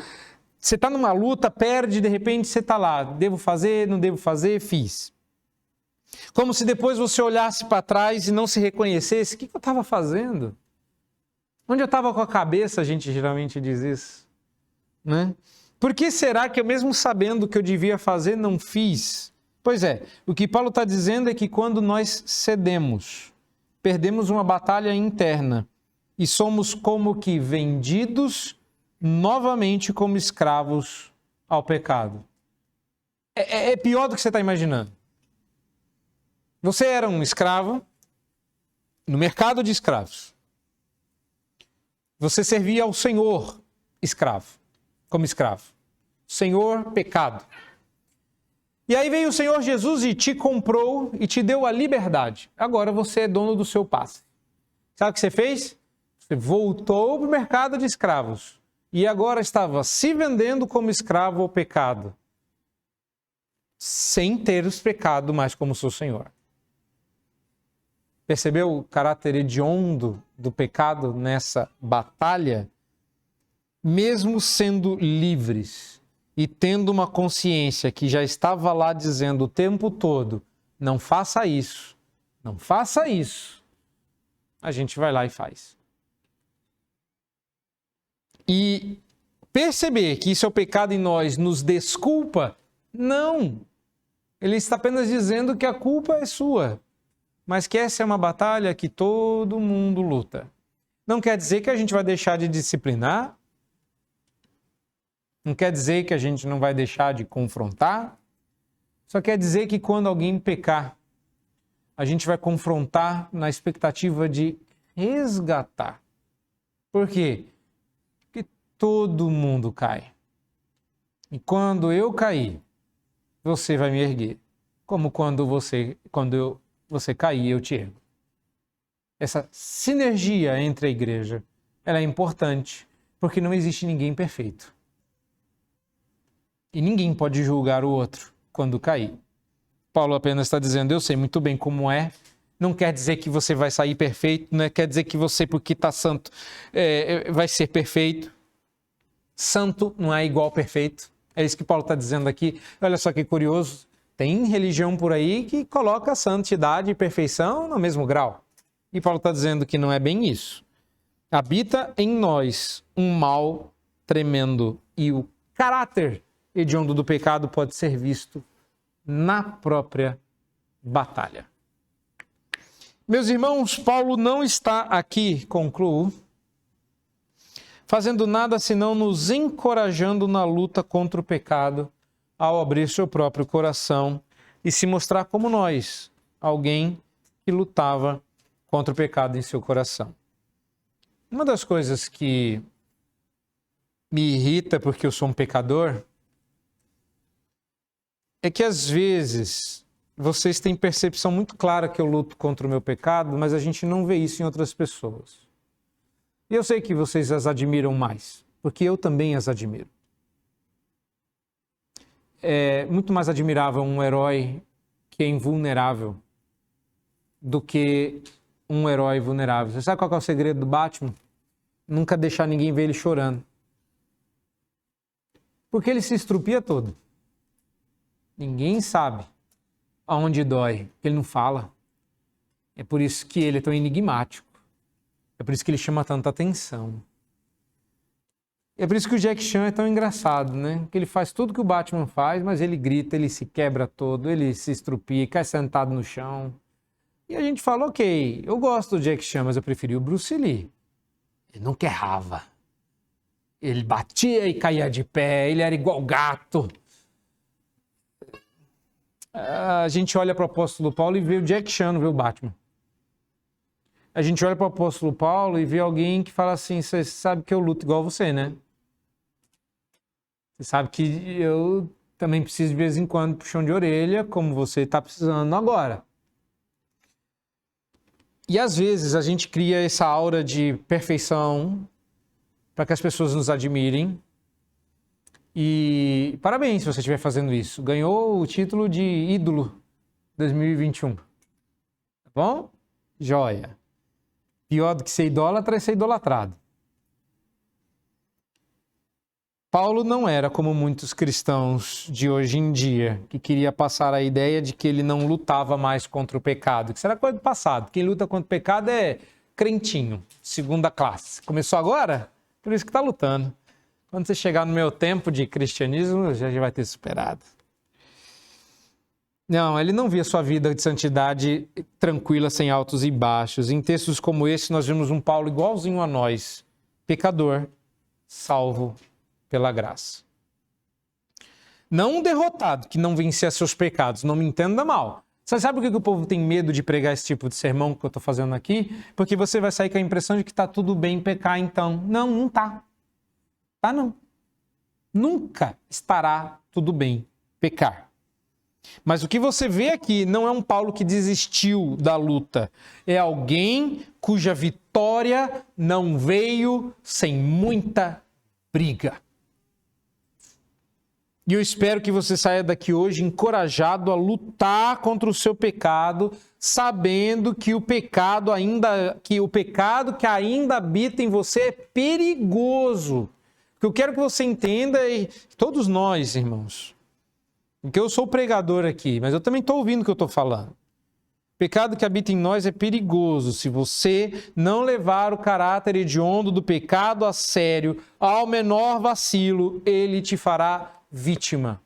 você está numa luta, perde, de repente você está lá, devo fazer, não devo fazer, fiz. Como se depois você olhasse para trás e não se reconhecesse, o que eu estava fazendo? Onde eu estava com a cabeça, a gente geralmente diz isso, né? Por que será que eu, mesmo sabendo o que eu devia fazer, não fiz? Pois é, o que Paulo está dizendo é que quando nós cedemos, perdemos uma batalha interna e somos como que vendidos novamente como escravos ao pecado. É pior do que você está imaginando. Você era um escravo no mercado de escravos. Você servia ao Senhor escravo, como escravo. Senhor pecado. E aí veio o Senhor Jesus e te comprou e te deu a liberdade. Agora você é dono do seu passe. Sabe o que você fez? Você voltou para o mercado de escravos. E agora estava se vendendo como escravo ao pecado. Sem ter os pecados mais como seu Senhor. Percebeu o caráter hediondo do pecado nessa batalha? Mesmo sendo livres e tendo uma consciência que já estava lá dizendo o tempo todo, não faça isso, não faça isso, a gente vai lá e faz. E perceber que isso é o pecado em nós nos desculpa? Não. Ele está apenas dizendo que a culpa é sua. Mas que essa é uma batalha que todo mundo luta. Não quer dizer que a gente vai deixar de disciplinar. Não quer dizer que a gente não vai deixar de confrontar. Só quer dizer que quando alguém pecar, a gente vai confrontar na expectativa de resgatar. Por quê? Porque todo mundo cai. E quando eu cair, você vai me erguer. Como quando você cair, eu te ergo. Essa sinergia entre a igreja, ela é importante, porque não existe ninguém perfeito. E ninguém pode julgar o outro quando cair. Paulo apenas está dizendo, eu sei muito bem como é, não quer dizer que você vai sair perfeito, não quer dizer que você, porque está santo, vai ser perfeito. Santo não é igual perfeito. É isso que Paulo está dizendo aqui. Olha só que curioso. Tem religião por aí que coloca santidade e perfeição no mesmo grau. E Paulo está dizendo que não é bem isso. Habita em nós um mal tremendo e o caráter hediondo do pecado pode ser visto na própria batalha. Meus irmãos, Paulo não está aqui, concluo, fazendo nada senão nos encorajando na luta contra o pecado ao abrir seu próprio coração e se mostrar como nós, alguém que lutava contra o pecado em seu coração. Uma das coisas que me irrita porque eu sou um pecador é que às vezes vocês têm percepção muito clara que eu luto contra o meu pecado, mas a gente não vê isso em outras pessoas. E eu sei que vocês as admiram mais, porque eu também as admiro. É muito mais admirável um herói que é invulnerável do que um herói vulnerável. Você sabe qual é o segredo do Batman? Nunca deixar ninguém ver ele chorando. Porque ele se estrupia todo. Ninguém sabe aonde dói, porque ele não fala. É por isso que ele é tão enigmático. É por isso que ele chama tanta atenção. É por isso que o Jack Chan é tão engraçado, né? Que ele faz tudo que o Batman faz, mas ele grita, ele se quebra todo, ele se estrupia, cai sentado no chão. E a gente fala, ok, eu gosto do Jack Chan, mas eu preferi o Bruce Lee. Ele nunca errava. Ele batia e caía de pé, ele era igual gato. A gente olha para o apóstolo Paulo e vê o Jack Chan, não vê o Batman. a gente olha para o apóstolo Paulo e vê alguém que fala assim, você sabe que eu luto igual você, né? Você sabe que eu também preciso de vez em quando puxão de orelha, como você está precisando agora. E às vezes a gente cria essa aura de perfeição para que as pessoas nos admirem. E parabéns se você estiver fazendo isso. Ganhou o título de ídolo 2021. Tá bom? Joia. Pior do que ser idólatra é ser idolatrado. Paulo não era como muitos cristãos de hoje em dia, que queria passar a ideia de que ele não lutava mais contra o pecado, que isso era coisa do passado. Quem luta contra o pecado é crentinho, segunda classe. Começou agora? Por isso que está lutando. Quando você chegar no meu tempo de cristianismo, já vai ter superado. Não, ele não via sua vida de santidade tranquila, sem altos e baixos. Em textos como esse, nós vemos um Paulo igualzinho a nós, pecador, salvo pela graça. Não um derrotado que não vencia seus pecados, não me entenda mal. Você sabe por que o povo tem medo de pregar esse tipo de sermão que eu estou fazendo aqui? Porque você vai sair com a impressão de que está tudo bem pecar então. Não, não está. Tá não. Nunca estará tudo bem pecar. Mas o que você vê aqui não é um Paulo que desistiu da luta. É alguém cuja vitória não veio sem muita briga. E eu espero que você saia daqui hoje encorajado a lutar contra o seu pecado, sabendo que o pecado que ainda habita em você é perigoso. O que eu quero que você entenda, e todos nós, irmãos, porque eu sou pregador aqui, mas eu também estou ouvindo o que eu estou falando. O pecado que habita em nós é perigoso. Se você não levar o caráter hediondo do pecado a sério, ao menor vacilo, ele te fará vítima.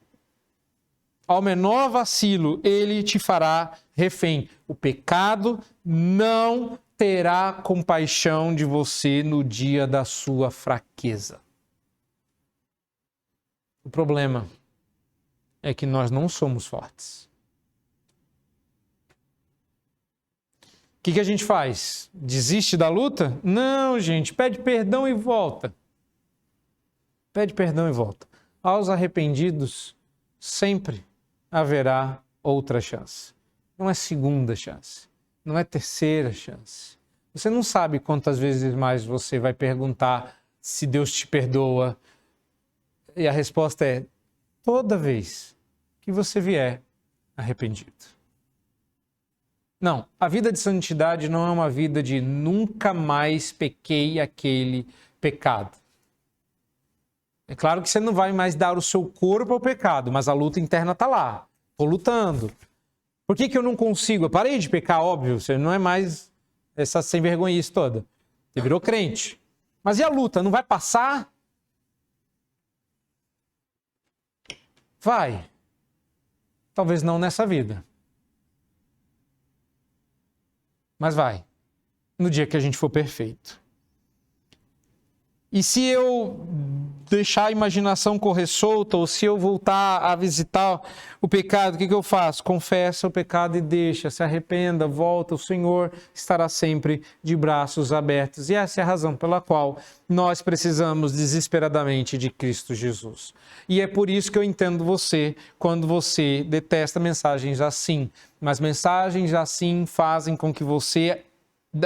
Ao menor vacilo, ele te fará refém. O pecado não terá compaixão de você no dia da sua fraqueza. O problema é que nós não somos fortes. O que a gente faz? Desiste da luta? Não, gente, pede perdão e volta. Pede perdão e volta. Aos arrependidos, sempre haverá outra chance. Não é segunda chance, não é terceira chance. Você não sabe quantas vezes mais você vai perguntar se Deus te perdoa. E a resposta é toda vez que você vier arrependido. Não, a vida de santidade não é uma vida de nunca mais pequei aquele pecado. É claro que você não vai mais dar o seu corpo ao pecado, mas a luta interna está lá. Estou lutando. Por que eu não consigo? Eu parei de pecar, óbvio. Você não é mais essa sem vergonhice toda. Você virou crente. Mas e a luta? Não vai passar? Vai. Talvez não nessa vida. Mas vai. No dia que a gente for perfeito. E se eu deixar a imaginação correr solta, ou se eu voltar a visitar o pecado, o que eu faço? Confessa o pecado e deixa, se arrependa, volta, o Senhor estará sempre de braços abertos. E essa é a razão pela qual nós precisamos desesperadamente de Cristo Jesus. E é por isso que eu entendo você quando você detesta mensagens assim. Mas mensagens assim fazem com que você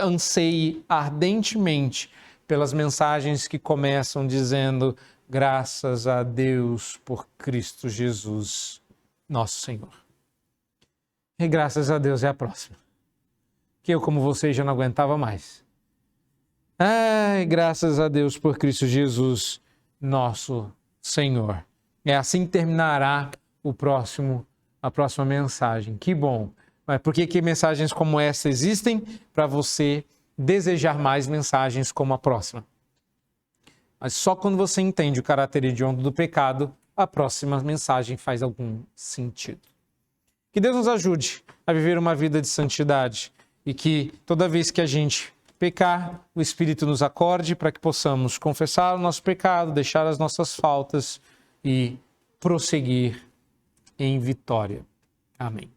anseie ardentemente pelas mensagens que começam dizendo graças a Deus por Cristo Jesus, nosso Senhor. E graças a Deus é a próxima. Que eu, como vocês, já não aguentava mais. Ai, graças a Deus por Cristo Jesus, nosso Senhor. É assim que terminará a próxima mensagem. Que bom. Mas por que mensagens como essa existem? Para você desejar mais mensagens como a próxima. Mas só quando você entende o caráter hediondo do pecado, a próxima mensagem faz algum sentido. Que Deus nos ajude a viver uma vida de santidade e que toda vez que a gente pecar, o Espírito nos acorde para que possamos confessar o nosso pecado, deixar as nossas faltas e prosseguir em vitória. Amém.